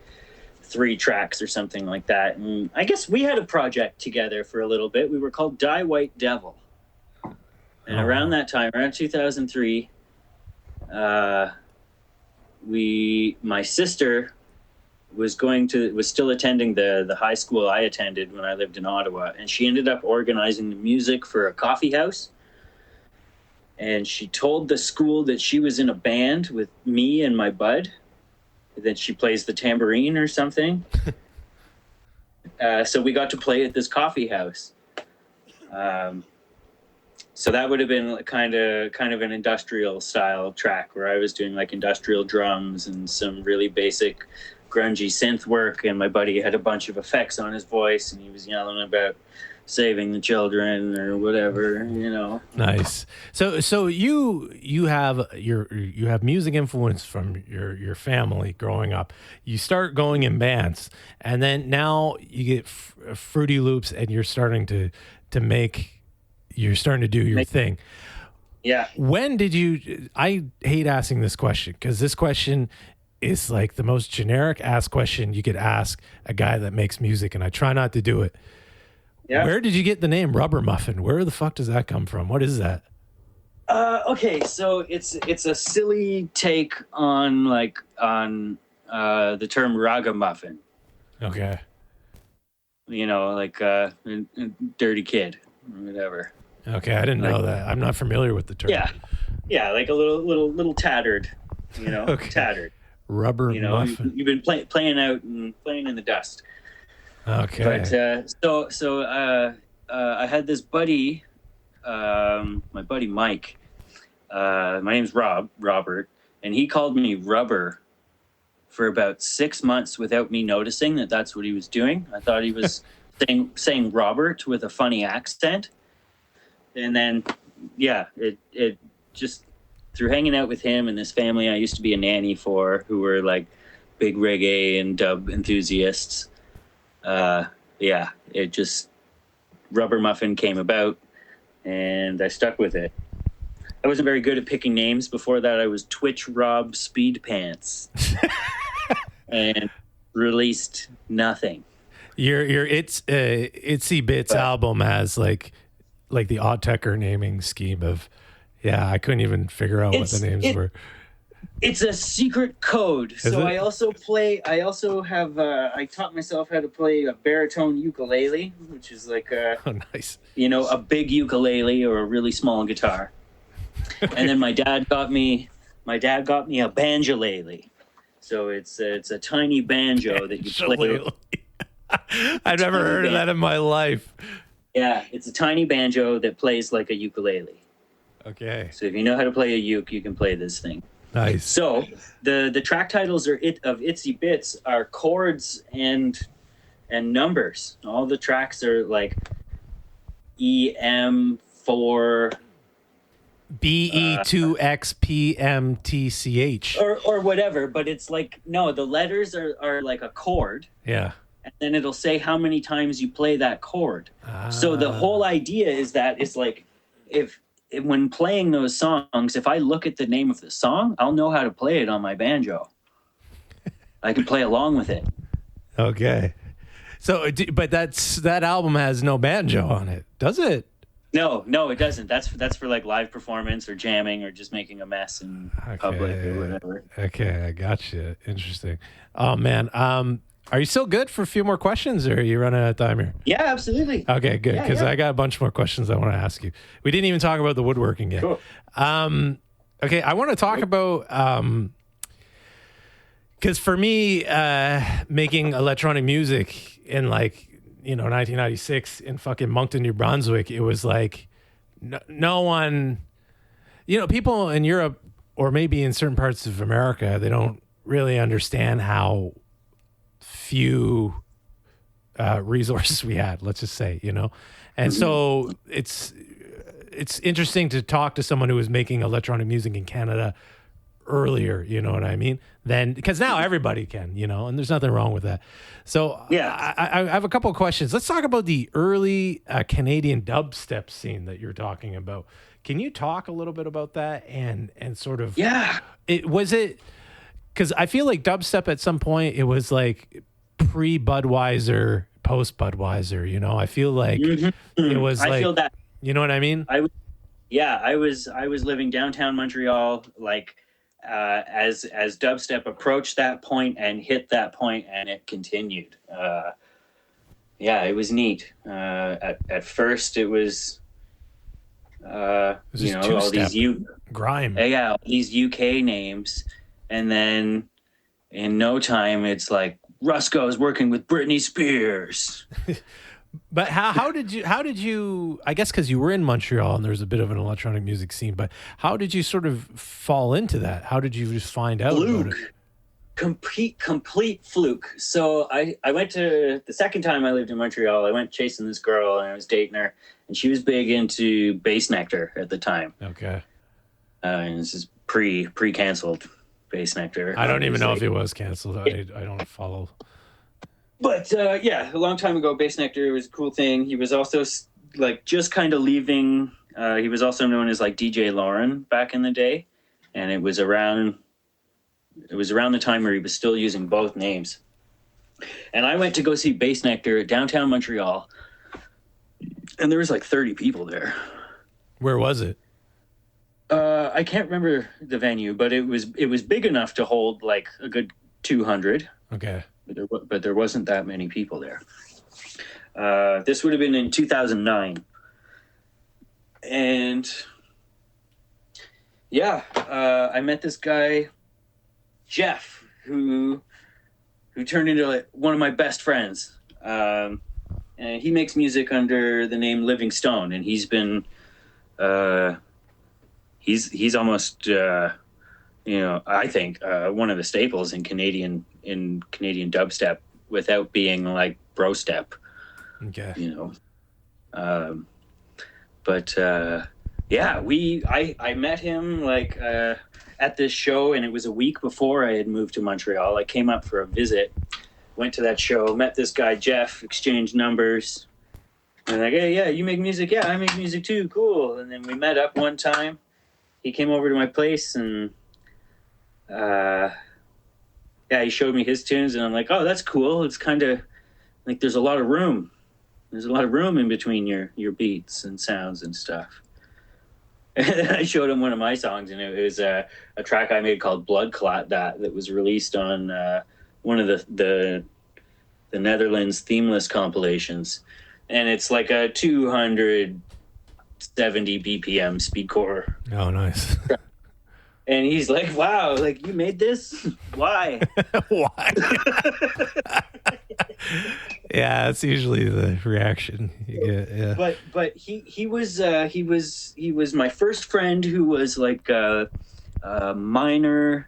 3 tracks or something like that. And I guess we had a project together for a little bit. We were called Die White Devil. And around that time, around 2003, my sister was still attending the high school I attended when I lived in Ottawa, and she ended up organizing the music for a coffee house. And she told the school that she was in a band with me and my bud, that she plays the tambourine or something. So we got to play at this coffee house. So that would have been kind of an industrial style track where I was doing like industrial drums and some really basic grungy synth work, and my buddy had a bunch of effects on his voice, and he was yelling about saving the children or whatever, you know. Nice. So you have music influence from your family growing up. You start going in bands, and then now you get Fruity Loops, and you're starting to do your thing. Yeah. When did you? I hate asking this question because this question is like the most generic ass question you could ask a guy that makes music, and I try not to do it. Yeah. Where did you get the name Rubber Muffin? Where the fuck does that come from? What is that? Okay, so it's a silly take on the term ragamuffin. Okay. You know, like dirty kid or whatever. Okay, I didn't know that. I'm not familiar with the term. Yeah, like a little tattered, you know, tattered. Rubber Muffin. You've been playing out and playing in the dust. Okay. But I had this buddy, my buddy Mike. My name's Robert, and he called me Rubber for about 6 months without me noticing that that's what he was doing. I thought he was saying Robert with a funny accent. And then, it just through hanging out with him and this family I used to be a nanny for, who were like big reggae and dub enthusiasts. It just Rubber Muffin came about, and I stuck with it. I wasn't very good at picking names. Before that, I was Twitch Rob Speed Pants, and released nothing. Your Itsy Bits album has like the Odd Techer naming scheme of, I couldn't even figure out what the names were. It's a secret code. I taught myself how to play a baritone ukulele, which is like nice. A big ukulele or a really small guitar. And then my dad got me a banjolele. So it's a tiny banjo that you play. I've never heard of that in my life. Yeah, it's a tiny banjo that plays like a ukulele. Okay. So if you know how to play a uke, you can play this thing. Nice. So the track titles of Itsy Bits are chords and numbers. All the tracks are like EM4 BE2XPMTCH or whatever, but it's like the letters are like a chord. Yeah. And then it'll say how many times you play that chord. So the whole idea is that it's like if when playing those songs, if I look at the name of the song, I'll know how to play it on my banjo. I can play along with it. Okay. So, but that album has no banjo on it, does it? No, it doesn't. That's for like live performance or jamming or just making a mess in public or whatever. Okay, I got you. Interesting. Oh man, are you still good for a few more questions, or are you running out of time here? Yeah, absolutely. Okay, good, because I got a bunch more questions I want to ask you. We didn't even talk about the woodworking yet. Cool. Okay, I want to talk about because for me, making electronic music in 1996 in fucking Moncton, New Brunswick, it was like no one, people in Europe or maybe in certain parts of America, they don't really understand how few resources we had, let's just say, and so it's interesting to talk to someone who was making electronic music in Canada earlier, you know what I mean? Then because now everybody can, and there's nothing wrong with that. So yeah, I have a couple of questions. Let's talk about the early Canadian dubstep scene that you're talking about. Can you talk a little bit about that and sort of because I feel like dubstep at some point it was like pre Budweiser, post Budweiser. I feel like it was I feel that. You know what I mean? I was living downtown Montreal, like as dubstep approached that point and hit that point, and it continued. It was neat. At first, it was all these grime. All these UK names, and then in no time, it's like Rusko's working with Britney Spears. But how did you, I guess because you were in Montreal and there's a bit of an electronic music scene, but how did you sort of fall into that? How did you just find out about it? Complete fluke. So I went to, the second time I lived in Montreal, I went chasing this girl and I was dating her, and she was big into Bass Nectar at the time. Okay. And this is pre-canceled Bass Nectar. I don't even know if it was canceled. I don't follow. But a long time ago, Bass Nectar was a cool thing. He was also like just kind of leaving. He was also known as like DJ Lauren back in the day, and it was around the time where he was still using both names. And I went to go see Bass Nectar at downtown Montreal, and there was like 30 people there. Where was it? I can't remember the venue, but it was big enough to hold like a good 200. Okay. But there wasn't that many people there. This would have been in 2009. And I met this guy, Jeff. who turned into like one of my best friends. And he makes music under the name Living Stone, and he's been he's almost I think one of the staples in Canadian dubstep without being like bro step. Okay. But I met him like at this show, and it was a week before I had moved to Montreal. I came up for a visit, went to that show, met this guy Jeff, exchanged numbers, and like, hey, yeah, you make music? Yeah, I make music too. Cool. And then we met up one time. He came over to my place, and he showed me his tunes, and I'm like, oh, that's cool. It's kind of like there's a lot of room. There's a lot of room in between your beats and sounds and stuff. And I showed him one of my songs, and it was a track I made called Blood Clot that was released on one of the Netherlands themeless compilations. And it's like a 270 BPM speedcore. Oh, nice. And he's like, wow, like, you made this? Why? Why? Yeah, that's usually the reaction you get. Yeah. But he was my first friend who was like a minorly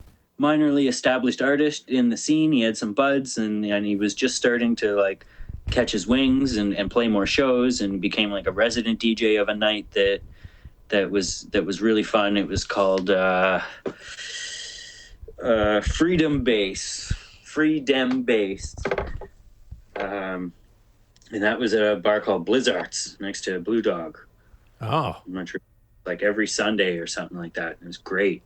established artist in the scene. He had some buds, and he was just starting to like catch his wings and play more shows, and became like a resident DJ of a night that was really fun. It was called Freedom Bass. And that was at a bar called Blizzards next to Blue Dog. Oh. I'm not sure, like every Sunday or something like that. It was great.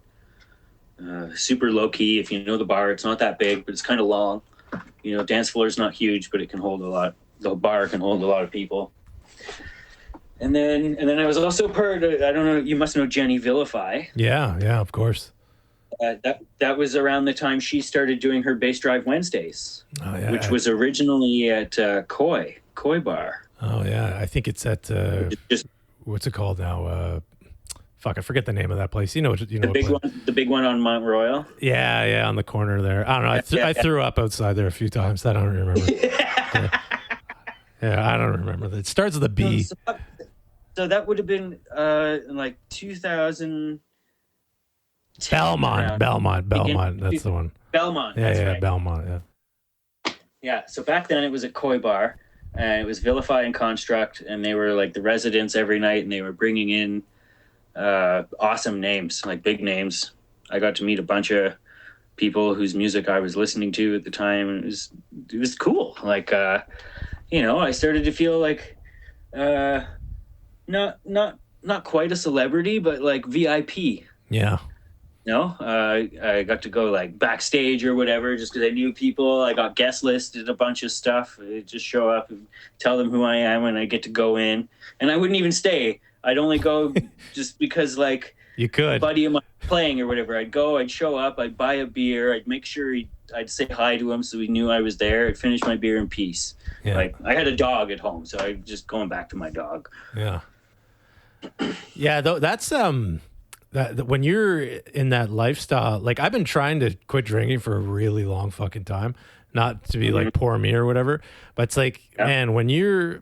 Super low key. If you know the bar, it's not that big, but it's kind of long. Dance floor is not huge, but it can hold a lot. The bar can hold a lot of people. And then I was also part of, I don't know, you must know Jenny Vilify. Yeah, of course. That was around the time she started doing her Bass Drive Wednesdays, which was originally at Koi Bar. Oh yeah, I think it's at what's it called now? I forget the name of that place. The big one on Mount Royal. Yeah, on the corner there. I don't know. I threw up outside there a few times. I don't remember. Yeah, I don't remember. It starts with a B. So that would have been like 2000. Belmont. That's the one. Belmont. Yeah, right. Belmont. Yeah. Yeah. So back then it was a Koi Bar, and it was Vilify and Construct, and they were like the residents every night, and they were bringing in awesome names, like big names. I got to meet a bunch of people whose music I was listening to at the time, and it was cool. Like I started to feel like not quite a celebrity, but like VIP. Yeah. I got to go like backstage or whatever just because I knew people. I got guest listed a bunch of stuff. I just show up and tell them who I am, and I get to go in. And I wouldn't even stay. I'd only go just because like you could. A buddy of mine playing or whatever. I'd go, I'd show up, I'd buy a beer, I'd make sure I'd say hi to him so he knew I was there. I'd finish my beer in peace. Yeah. Like I had a dog at home, so I'm just going back to my dog. Yeah. Yeah, though that's that when you're in that lifestyle, like I've been trying to quit drinking for a really long fucking time, not to be like poor me or whatever, but it's like, man, when you're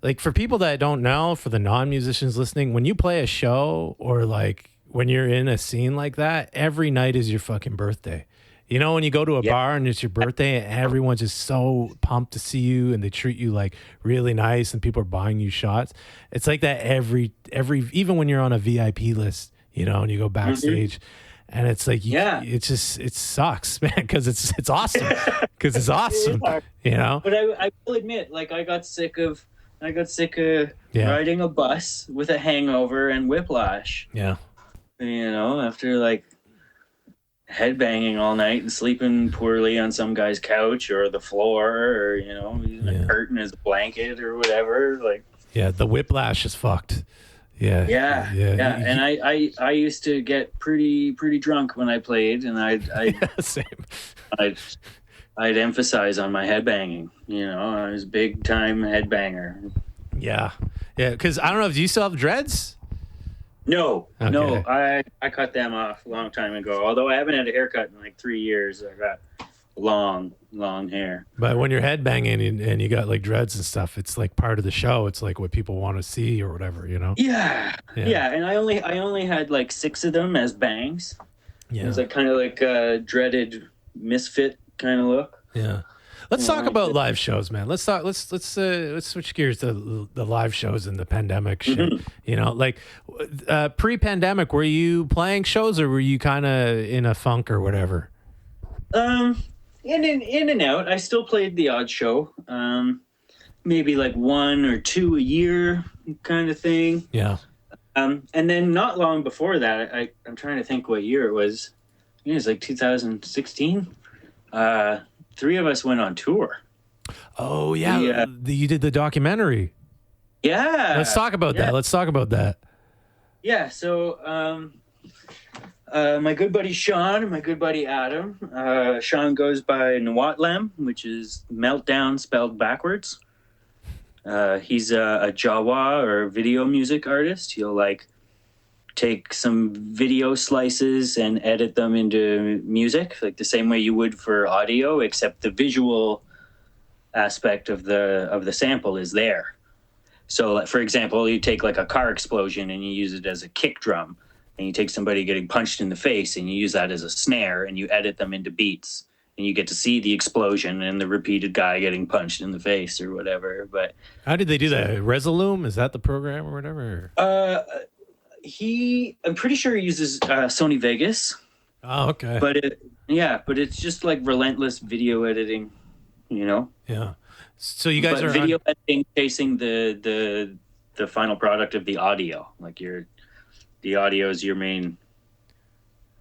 like, for people that don't know, for the non-musicians listening, when you play a show or like when you're in a scene like that, every night is your fucking birthday. When you go to a bar and it's your birthday and everyone's just so pumped to see you and they treat you like really nice and people are buying you shots. It's like that every even when you're on a VIP list, and you go backstage and it's like, it sucks, man, because it's awesome. Because it's awesome, But I will admit, like I got sick of riding a bus with a hangover and whiplash. Yeah. After like headbanging all night and sleeping poorly on some guy's couch or the floor or using a curtain as a blanket or whatever, like the whiplash is fucked. Yeah. And I used to get pretty drunk when I played, and same. I'd emphasize on my headbanging. I was a big time headbanger. Yeah, because I don't know, do you still have dreads? No, Okay. no, I cut them off a long time ago. Although I haven't had a haircut in like 3 years. I got long hair. But when you're headbanging and you got like dreads and stuff, it's like part of the show. It's like what people want to see or whatever, you know? Yeah. And I only had like 6 of them as bangs. Yeah. It was like kind of like a dreaded misfit kind of look. Yeah. Let's talk about live shows, man. Let's switch gears to the live shows and the pandemic shit. Mm-hmm. You know, like pre-pandemic, were you playing shows or were you kind of in a funk or whatever? In and out. I still played the odd show. Maybe like 1 or 2 a year kind of thing. Yeah. And then not long before that, I'm trying to think what year it was. I think it was like 2016. 3 of us went on tour. Oh yeah, you did the documentary. Yeah. Let's talk about that. Yeah. So, my good buddy Sean and my good buddy Adam. Sean goes by Nwatlem, which is meltdown spelled backwards. He's a Jawa or video music artist. He'll like take some video slices and edit them into music, like the same way you would for audio, except the visual aspect of the sample is there. So, like, for example, you take like a car explosion and you use it as a kick drum, and you take somebody getting punched in the face and you use that as a snare, and you edit them into beats, and you get to see the explosion and the repeated guy getting punched in the face or whatever. But how did they do that? Resolume, is that the program or whatever? I'm pretty sure he uses Sony Vegas. Oh, okay. But it's just like relentless video editing, you know? Yeah. So you guys are video editing chasing the final product of the audio. Like the audio is your main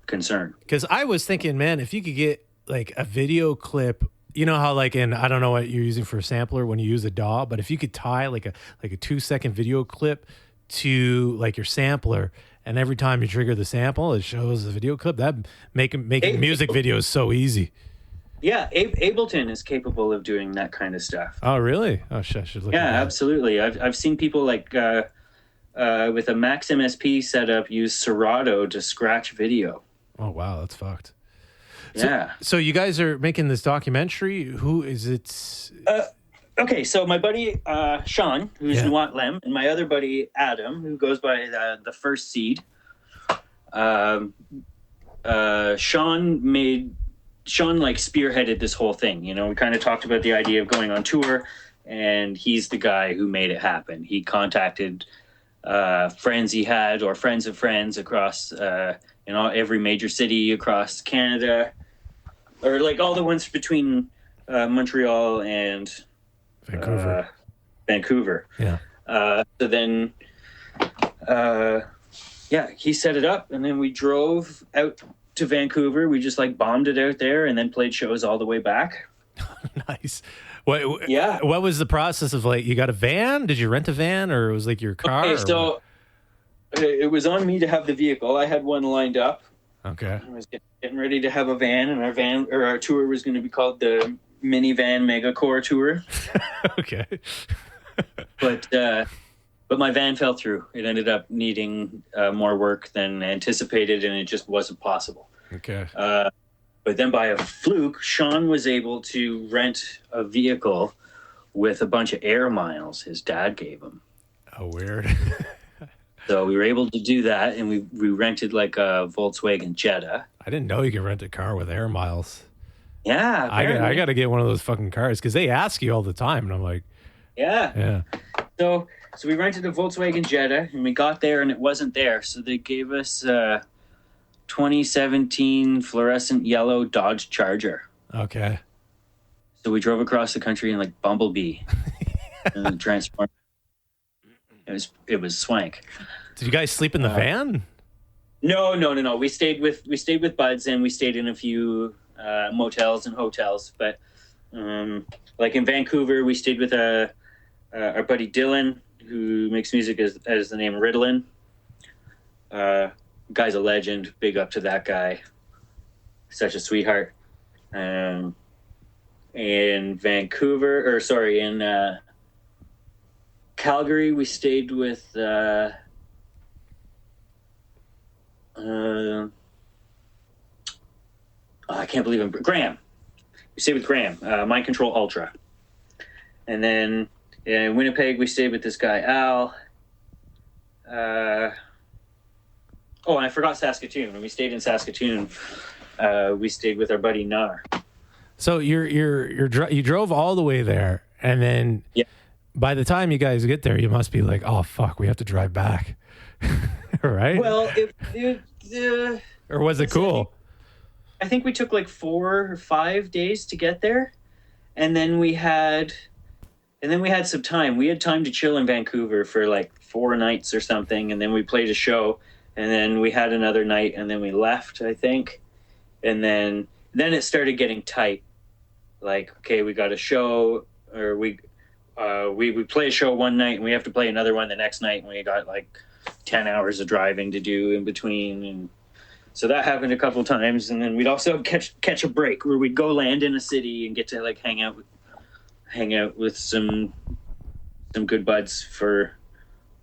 concern. Because I was thinking, man, if you could get like a video clip, you know how like I don't know what you're using for a sampler when you use a DAW, but if you could tie like a 2-second video clip to like your sampler, and every time you trigger the sample it shows the video clip, that making music videos so easy. Yeah, Ableton is capable of doing that kind of stuff. Oh really? Oh shit, I should look at that. Absolutely. I've seen people like with a Max MSP setup use Serato to scratch video. Oh wow, that's fucked. Yeah. So you guys are making this documentary. Who is it? Okay, so my buddy Sean, who's Nwatlem, and my other buddy Adam, who goes by the First Seed. Sean like spearheaded this whole thing. You know, we kind of talked about the idea of going on tour, and he's the guy who made it happen. He contacted friends he had or friends of friends across every major city across Canada, or like all the ones between Montreal and Vancouver. Yeah. So then, he set it up, and then we drove out to Vancouver. We just like bombed it out there, and then played shows all the way back. Nice. What was the process of like? You got a van? Did you rent a van, or it was like your car? Okay, so it was on me to have the vehicle. I had one lined up. Okay. I was getting ready to have a van, and our tour was going to be called the Minivan Megacore Tour. Okay. But my van fell through. It ended up needing more work than anticipated, and it just wasn't possible. Okay. But then by a fluke, Sean was able to rent a vehicle with a bunch of air miles his dad gave him. Oh, weird. So we were able to do that, and we rented like a Volkswagen Jetta. I didn't know you could rent a car with air miles. Yeah, I got to get one of those fucking cars because they ask you all the time, and I'm like, yeah. So we rented a Volkswagen Jetta, and we got there, and it wasn't there. So they gave us 2017 fluorescent yellow Dodge Charger. Okay. So we drove across the country in like Bumblebee and transformed. It was swank. Did you guys sleep in the van? No. We stayed with buds, and we stayed in a few motels and hotels. But like in Vancouver, we stayed with our buddy Dylan, who makes music as the name Ritalin. Guy's a legend. Big up to that guy. Such a sweetheart. In Calgary, we stayed with I can't believe him. Graham. We stayed with Graham, Mind Control Ultra. And then in Winnipeg, we stayed with this guy, Al. And I forgot Saskatoon. When we stayed in Saskatoon, we stayed with our buddy Nar. So you drove all the way there, and then by the time you guys get there, you must be like, oh fuck, we have to drive back, right? Well, or was it cool? I think we took like 4 or 5 days to get there, and then we had some time. We had time to chill in Vancouver for like 4 nights or something, and then we played a show, and then we had another night, and then we left, I think, and then it started getting tight. Like, okay, we got a show, or we play a show one night, and we have to play another one the next night, and we got like 10 hours of driving to do in between, and so that happened a couple times. And then we'd also catch a break where we'd go land in a city and get to like hang out with some good buds for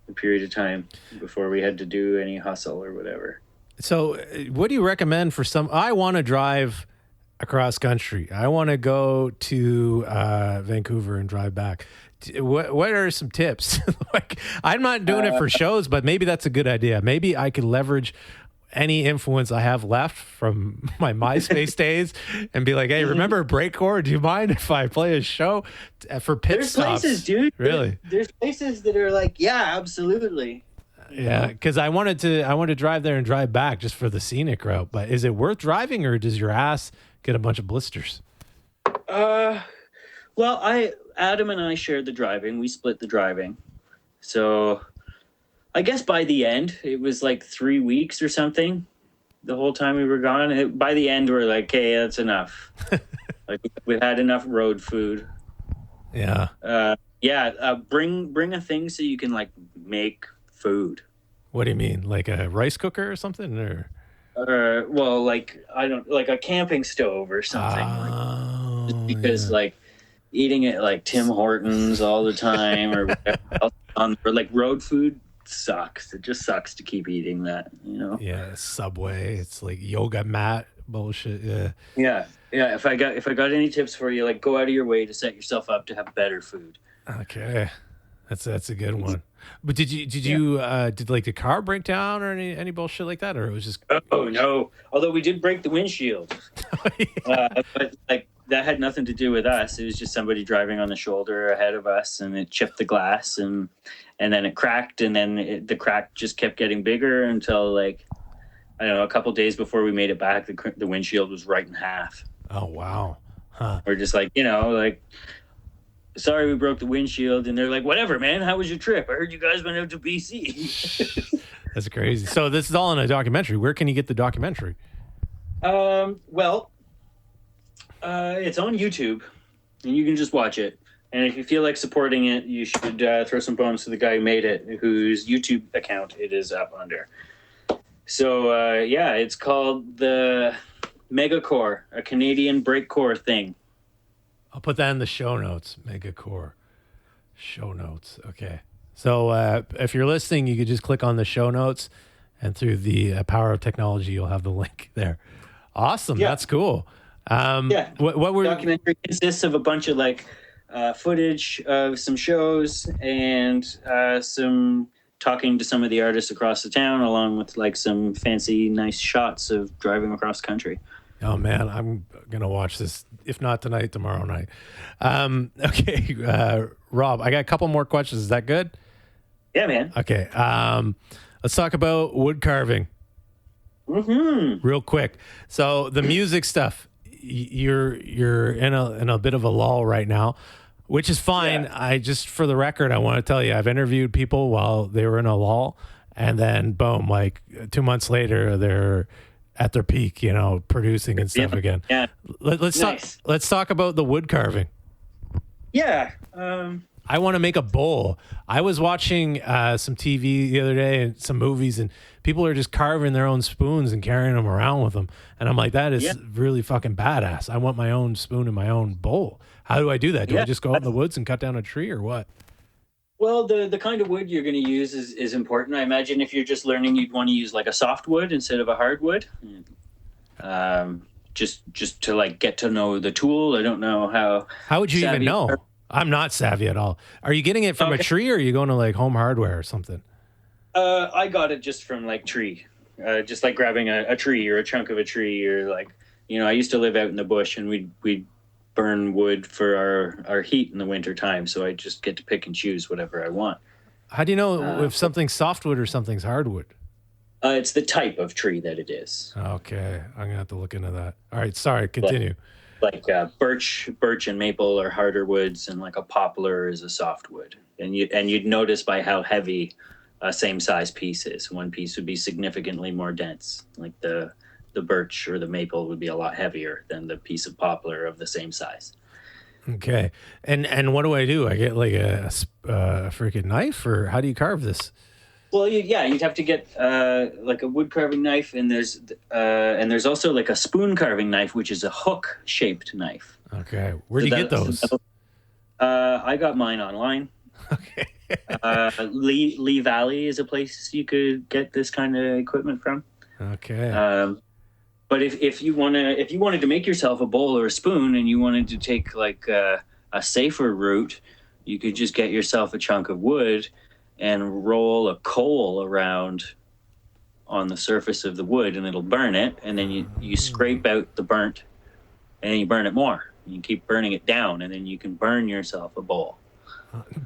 a period of time before we had to do any hustle or whatever. So what do you recommend for I want to drive across country. I want to go to Vancouver and drive back. What are some tips? Like, I'm not doing it for shows, but maybe that's a good idea. Maybe I could leverage any influence I have left from my MySpace days and be like, hey, remember Breakcore? Do you mind if I play a show for pit stops? There's places, dude. Really? There's places that are like, yeah, absolutely. Yeah, because I wanted to drive there and drive back just for the scenic route. But is it worth driving, or does your ass get a bunch of blisters? Well, Adam and I shared the driving. We split the driving. So I guess by the end, it was like 3 weeks or something. The whole time we were gone. By the end, we're like, hey, that's enough. Like, we had enough road food. Yeah. Bring a thing so you can like make food. What do you mean? Like a rice cooker or something, or? Well, like like a camping stove or something. Oh, just because like eating it like Tim Hortons all the time or whatever else or like road food sucks. It just sucks to keep eating that, you know? Yeah, Subway. It's like yoga mat bullshit. Yeah. Yeah. Yeah. If I got any tips for you, like go out of your way to set yourself up to have better food. Okay. That's a good one. But did like the car break down or any bullshit like that, or it was just? Oh no! Although we did break the windshield, but like that had nothing to do with us. It was just somebody driving on the shoulder ahead of us, and it chipped the glass, and then it cracked, and then the crack just kept getting bigger until like I don't know, a couple days before we made it back, the windshield was right in half. Oh wow! Huh. We're just like, like. Sorry we broke the windshield, and they're like, whatever, man, how was your trip? I heard you guys went out to BC. That's crazy. So this is all in a documentary. Where can you get the documentary? Well, it's on YouTube, and you can just watch it. And if you feel like supporting it, you should throw some bones to the guy who made it, whose YouTube account it is up under. So, it's called the Megacore, a Canadian breakcore thing. I'll put that in the show notes. Megacore show notes. Okay. So if you're listening, you could just click on the show notes, and through the power of technology, you'll have the link there. Awesome. Yeah. That's cool. What were documentary consists of a bunch of like footage of some shows and some talking to some of the artists across the town, along with like some fancy, nice shots of driving across country. Oh man, I'm gonna watch this. If not tonight, tomorrow night. Okay, Rob, I got a couple more questions. Is that good? Yeah, man. Okay. Let's talk about wood carving. Mm-hmm. Real quick. So the music stuff, you're in a bit of a lull right now, which is fine. Yeah. I just, for the record, I want to tell you, I've interviewed people while they were in a lull, and then boom, like 2 months later, they're at their peak, producing and stuff again. Yeah. Let's talk about the wood carving. Yeah. I want to make a bowl. I was watching some TV the other day and some movies, and people are just carving their own spoons and carrying them around with them. And I'm like, that is really fucking badass. I want my own spoon and my own bowl. How do I do that? Do I just go out in the woods and cut down a tree, or what? Well, the kind of wood you're going to use is important. I imagine if you're just learning, you'd want to use like a softwood instead of a hardwood. Just to like get to know the tool. I don't know How would you even savvy. know? I'm not savvy at all. Are you getting it from a tree, or are you going to like Home Hardware or something? I got it just from like tree, just like grabbing a tree or a chunk of a tree, or like, I used to live out in the bush, and we'd burn wood for our heat in the winter time. So I just get to pick and choose whatever I want. How do you know if something's softwood or something's hardwood? It's the type of tree that it is. Okay, I'm gonna have to look into that. All right, sorry, continue. Like birch and maple are harder woods, and like a poplar is a softwood. And you'd notice by how heavy a same size piece is. One piece would be significantly more dense. Like the birch or the maple would be a lot heavier than the piece of poplar of the same size. Okay, and what do? I get like a freaking knife, or how do you carve this? Well, you'd have to get like a wood carving knife, and there's also like a spoon carving knife, which is a hook shaped knife. Okay, where do you get those? I got mine online. Okay. Lee Valley is a place you could get this kind of equipment from. Okay. But if you wanted to make yourself a bowl or a spoon, and you wanted to take like a safer route, you could just get yourself a chunk of wood and roll a coal around on the surface of the wood, and it'll burn it. And then you scrape out the burnt, and then you burn it more. You keep burning it down, and then you can burn yourself a bowl.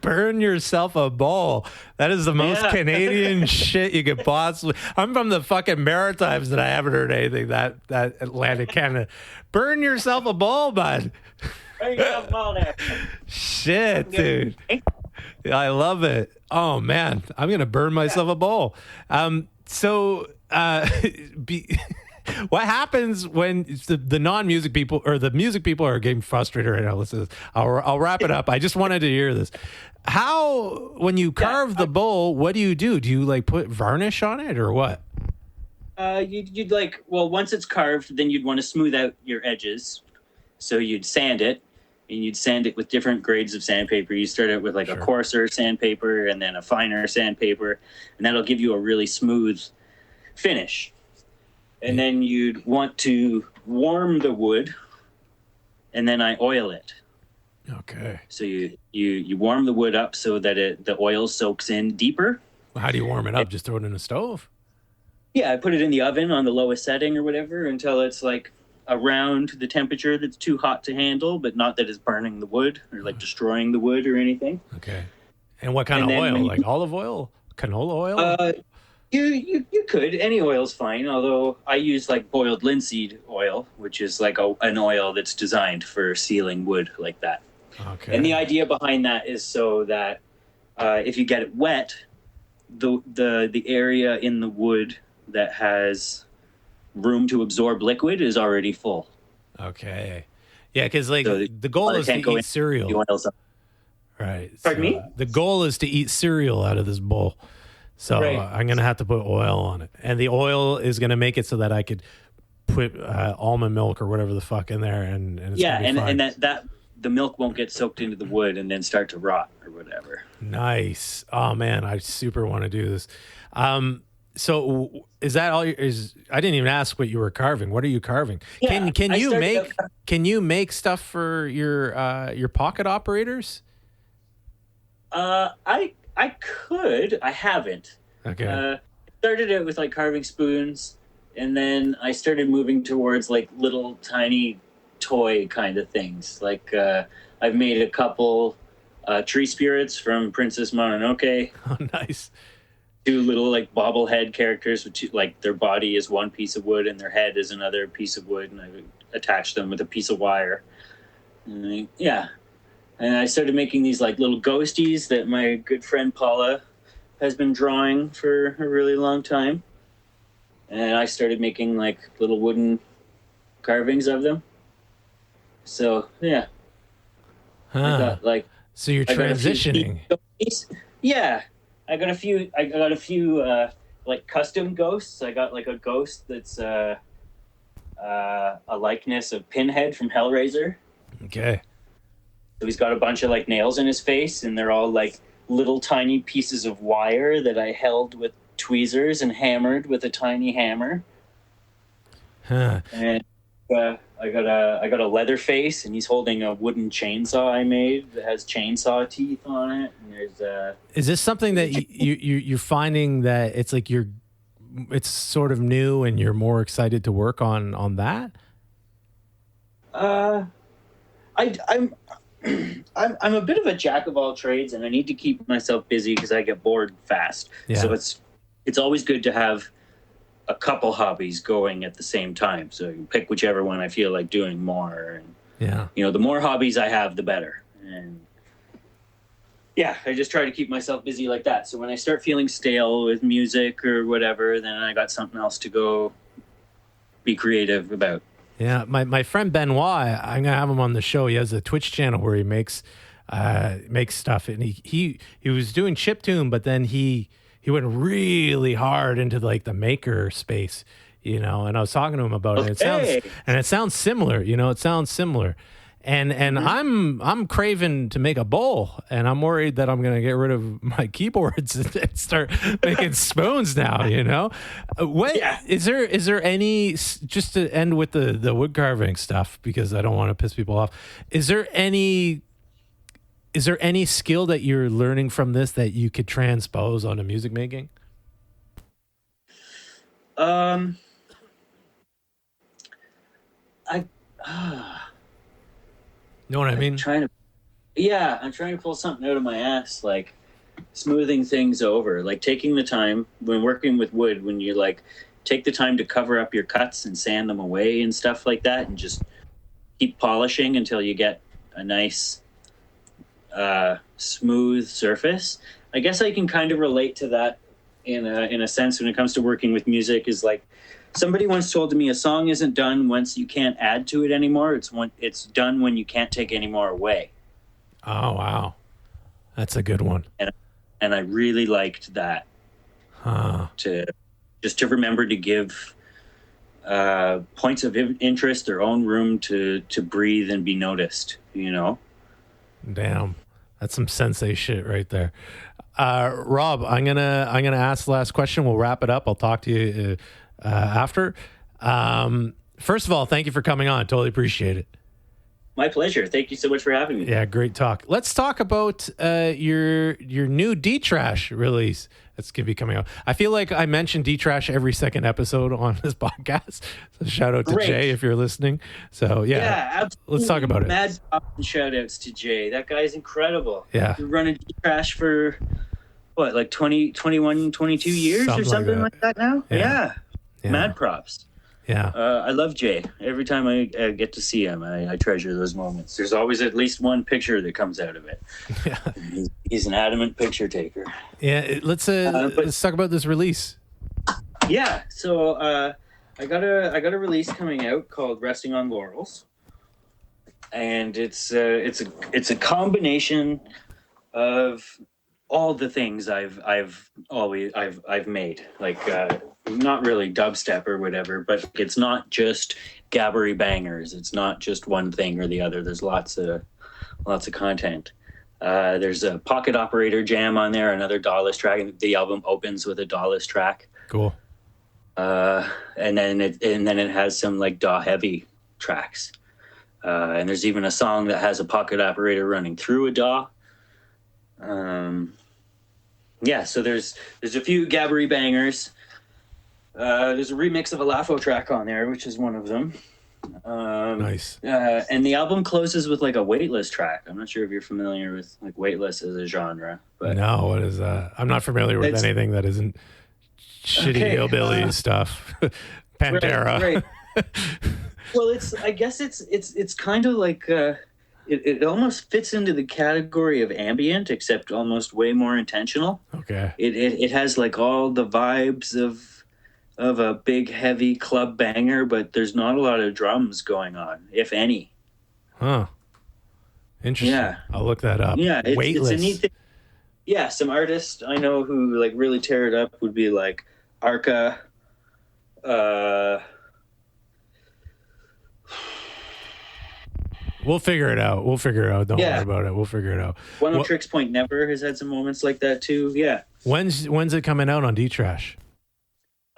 Burn yourself a bowl. That is the most Canadian shit you could possibly. I'm from the fucking Maritimes, and I haven't heard anything that Atlantic Canada. Burn yourself a bowl, bud. Burn yourself a bowl there. Shit, dude. I love it. Oh man, I'm gonna burn myself a bowl. What happens when the non-music people or the music people are getting frustrated right now? Listen, I'll wrap it up. I just wanted to hear this. How, when you carve the bowl, what do? Do you like put varnish on it or what? You'd like, well, once it's carved, then you'd want to smooth out your edges. So you'd sand it, and you'd sand it with different grades of sandpaper. You start out with like a coarser sandpaper, and then a finer sandpaper, and that'll give you a really smooth finish. And then you'd want to warm the wood, and then I oil it. Okay. So you warm the wood up so that the oil soaks in deeper. Well, how do you warm it up? Just throw it in the stove? Yeah, I put it in the oven on the lowest setting or whatever until it's like around the temperature that's too hot to handle, but not that it's burning the wood or like destroying the wood or anything. Okay. And what kind of oil? Like olive oil? Canola oil? You could. Any oil's fine, although I use like boiled linseed oil, which is like an oil that's designed for sealing wood like that. Okay. And the idea behind that is so that if you get it wet, the area in the wood that has room to absorb liquid is already full. Okay. Yeah, because like the goal is to eat cereal. Right. Pardon me? The goal is to eat cereal out of this bowl. So I'm going to have to put oil on it. And the oil is going to make it so that I could put almond milk or whatever the fuck in there. And it's and that the milk won't get soaked into the wood and then start to rot or whatever. Nice. Oh, man, I super want to do this. So is that all? I didn't even ask what you were carving. What are you carving? Yeah, can you make stuff for your pocket operators? I could. I haven't. Okay. Started out with like carving spoons, and then I started moving towards like little tiny toy kind of things. Like I've made a couple tree spirits from Princess Mononoke. Oh, nice. 2 little like bobblehead characters with like their body is one piece of wood and their head is another piece of wood, and I've attached them with a piece of wire. And I started making these like little ghosties that my good friend Paula has been drawing for a really long time. And I started making like little wooden carvings of them. So yeah. Huh. I got, like, so you're transitioning. Yeah. I got a few like custom ghosts. I got like a ghost that's a likeness of Pinhead from Hellraiser. Okay. So he's got a bunch of like nails in his face, and they're all like little tiny pieces of wire that I held with tweezers and hammered with a tiny hammer. Huh. And I got a leather face, and he's holding a wooden chainsaw I made that has chainsaw teeth on it. And there's Is this something that you're finding that it's like it's sort of new and you're more excited to work on that? I'm I'm a bit of a jack of all trades, and I need to keep myself busy because I get bored fast. Yeah. So it's always good to have a couple hobbies going at the same time. So you can pick whichever one I feel like doing more. And Yeah. the more hobbies I have, the better. And yeah, I just try to keep myself busy like that. So when I start feeling stale with music or whatever, then I got something else to go be creative about. Yeah, my friend Benoit, I'm gonna have him on the show. He has a Twitch channel where he makes stuff, and he was doing chiptune, but then he went really hard into like the maker space, And I was talking to him about it. It sounds similar, It sounds similar, and I'm craving to make a bowl, and I'm worried that I'm gonna get rid of my keyboards and start making spoons now. Is there any, just to end with the wood carving stuff, because I don't want to piss people off. Is there any skill that you're learning from this that you could transpose onto music making? Know what I mean? I'm trying to pull something out of my ass, like smoothing things over, like taking the time when working with wood, when you like take the time to cover up your cuts and sand them away and stuff like that, and just keep polishing until you get a nice smooth surface. I guess I can kind of relate to that in a sense when it comes to working with music. Is like, somebody once told me, a song isn't done once you can't add to it anymore. It's done when you can't take any more away. Oh, wow. That's a good one. And I really liked that. To remember to give points of interest their own room to breathe and be noticed, Damn. That's some sensei shit right there. Rob, I'm gonna ask the last question. We'll wrap it up. I'll talk to you after. First of all, thank you for coming on. Totally appreciate it. My pleasure. Thank you so much for having me. Yeah, great talk. Let's talk about your new D-Trash release that's going to be coming out. I feel like I mention D-Trash every second episode on this podcast. So shout out to Jay if you're listening. So yeah, absolutely. Let's talk about it. Mad shout outs to Jay. That guy's incredible. Yeah. He's running D-Trash for what, like 20, 21, 22 years or something like that now? Yeah. Mad props. Yeah. I love Jay. Every time I get to see him, I treasure those moments. There's always at least one picture that comes out of it. Yeah. He's an adamant picture taker. Yeah. Let's talk about this release. Yeah. So I got a release coming out called Resting on Laurels, and it's a combination of all the things I've made, like not really dubstep or whatever, but it's not just gabbery bangers. It's not just one thing or the other. There's lots of content. There's a pocket operator jam on there, another dawless track. The album opens with a dawless track. Cool. And then it has some like DAW heavy tracks. And there's even a song that has a pocket operator running through a DAW. So there's a few gabbery bangers. There's a remix of a LAFO track on there, which is one of them. Nice. And the album closes with like a Weightless track. I'm not sure if you're familiar with like Weightless as a genre, but no, what is that? I'm not familiar with anything that isn't shitty hillbilly stuff. Pantera. Right. Well, I guess it's kind of like it almost fits into the category of ambient, except almost way more intentional. Okay. It has like all the vibes of a big heavy club banger, but there's not a lot of drums going on, if any. Huh. Interesting. Yeah. I'll look that up. Yeah, Weightless. It's a neat thing. Yeah, some artists I know who like really tear it up would be like Arca, We'll figure it out. Don't worry about it. We'll figure it out. One of Tricks Point Never has had some moments like that too. Yeah. When's it coming out on D-Trash?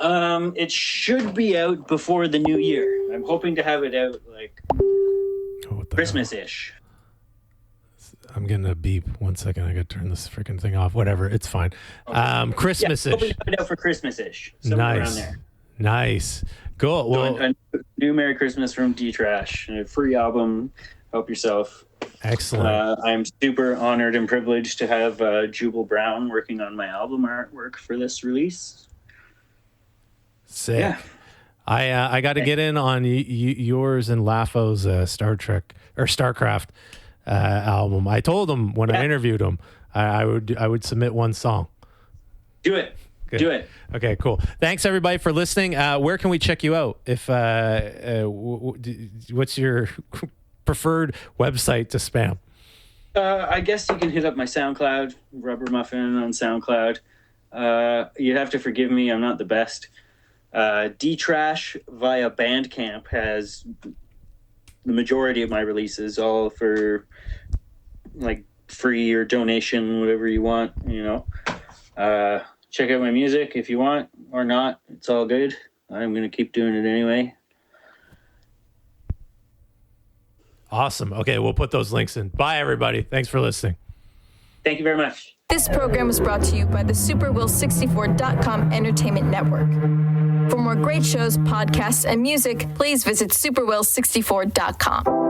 It should be out before the new year. I'm hoping to have it out like Christmas-ish. I'm getting a beep. 1 second. I got to turn this freaking thing off. Whatever. It's fine. Okay. Christmas-ish. Hoping to have it out for Christmas-ish. Somewhere around there. Nice. Cool. Well, a new Merry Christmas from D-Trash. A free album. Help yourself. Excellent. I'm super honored and privileged to have Jubal Brown working on my album artwork for this release. Sick. Yeah. I got to get in on yours and Lafo's Star Trek or StarCraft album. I told him when I interviewed him, I would submit one song. Do it. Good. Do it. Okay, cool. Thanks everybody for listening. Where can we check you out? If what's your preferred website to spam? I guess you can hit up my SoundCloud, Rubber Muffin on SoundCloud. You'd have to forgive me, I'm not the best. D-Trash via Bandcamp has the majority of my releases, all for like free or donation, whatever you want, you know. Check out my music if you want or not. It's all good. I'm going to keep doing it anyway. Awesome. Okay, we'll put those links in. Bye, everybody. Thanks for listening. Thank you very much. This program was brought to you by the superwill64.com Entertainment Network. For more great shows, podcasts, and music, please visit superwill64.com.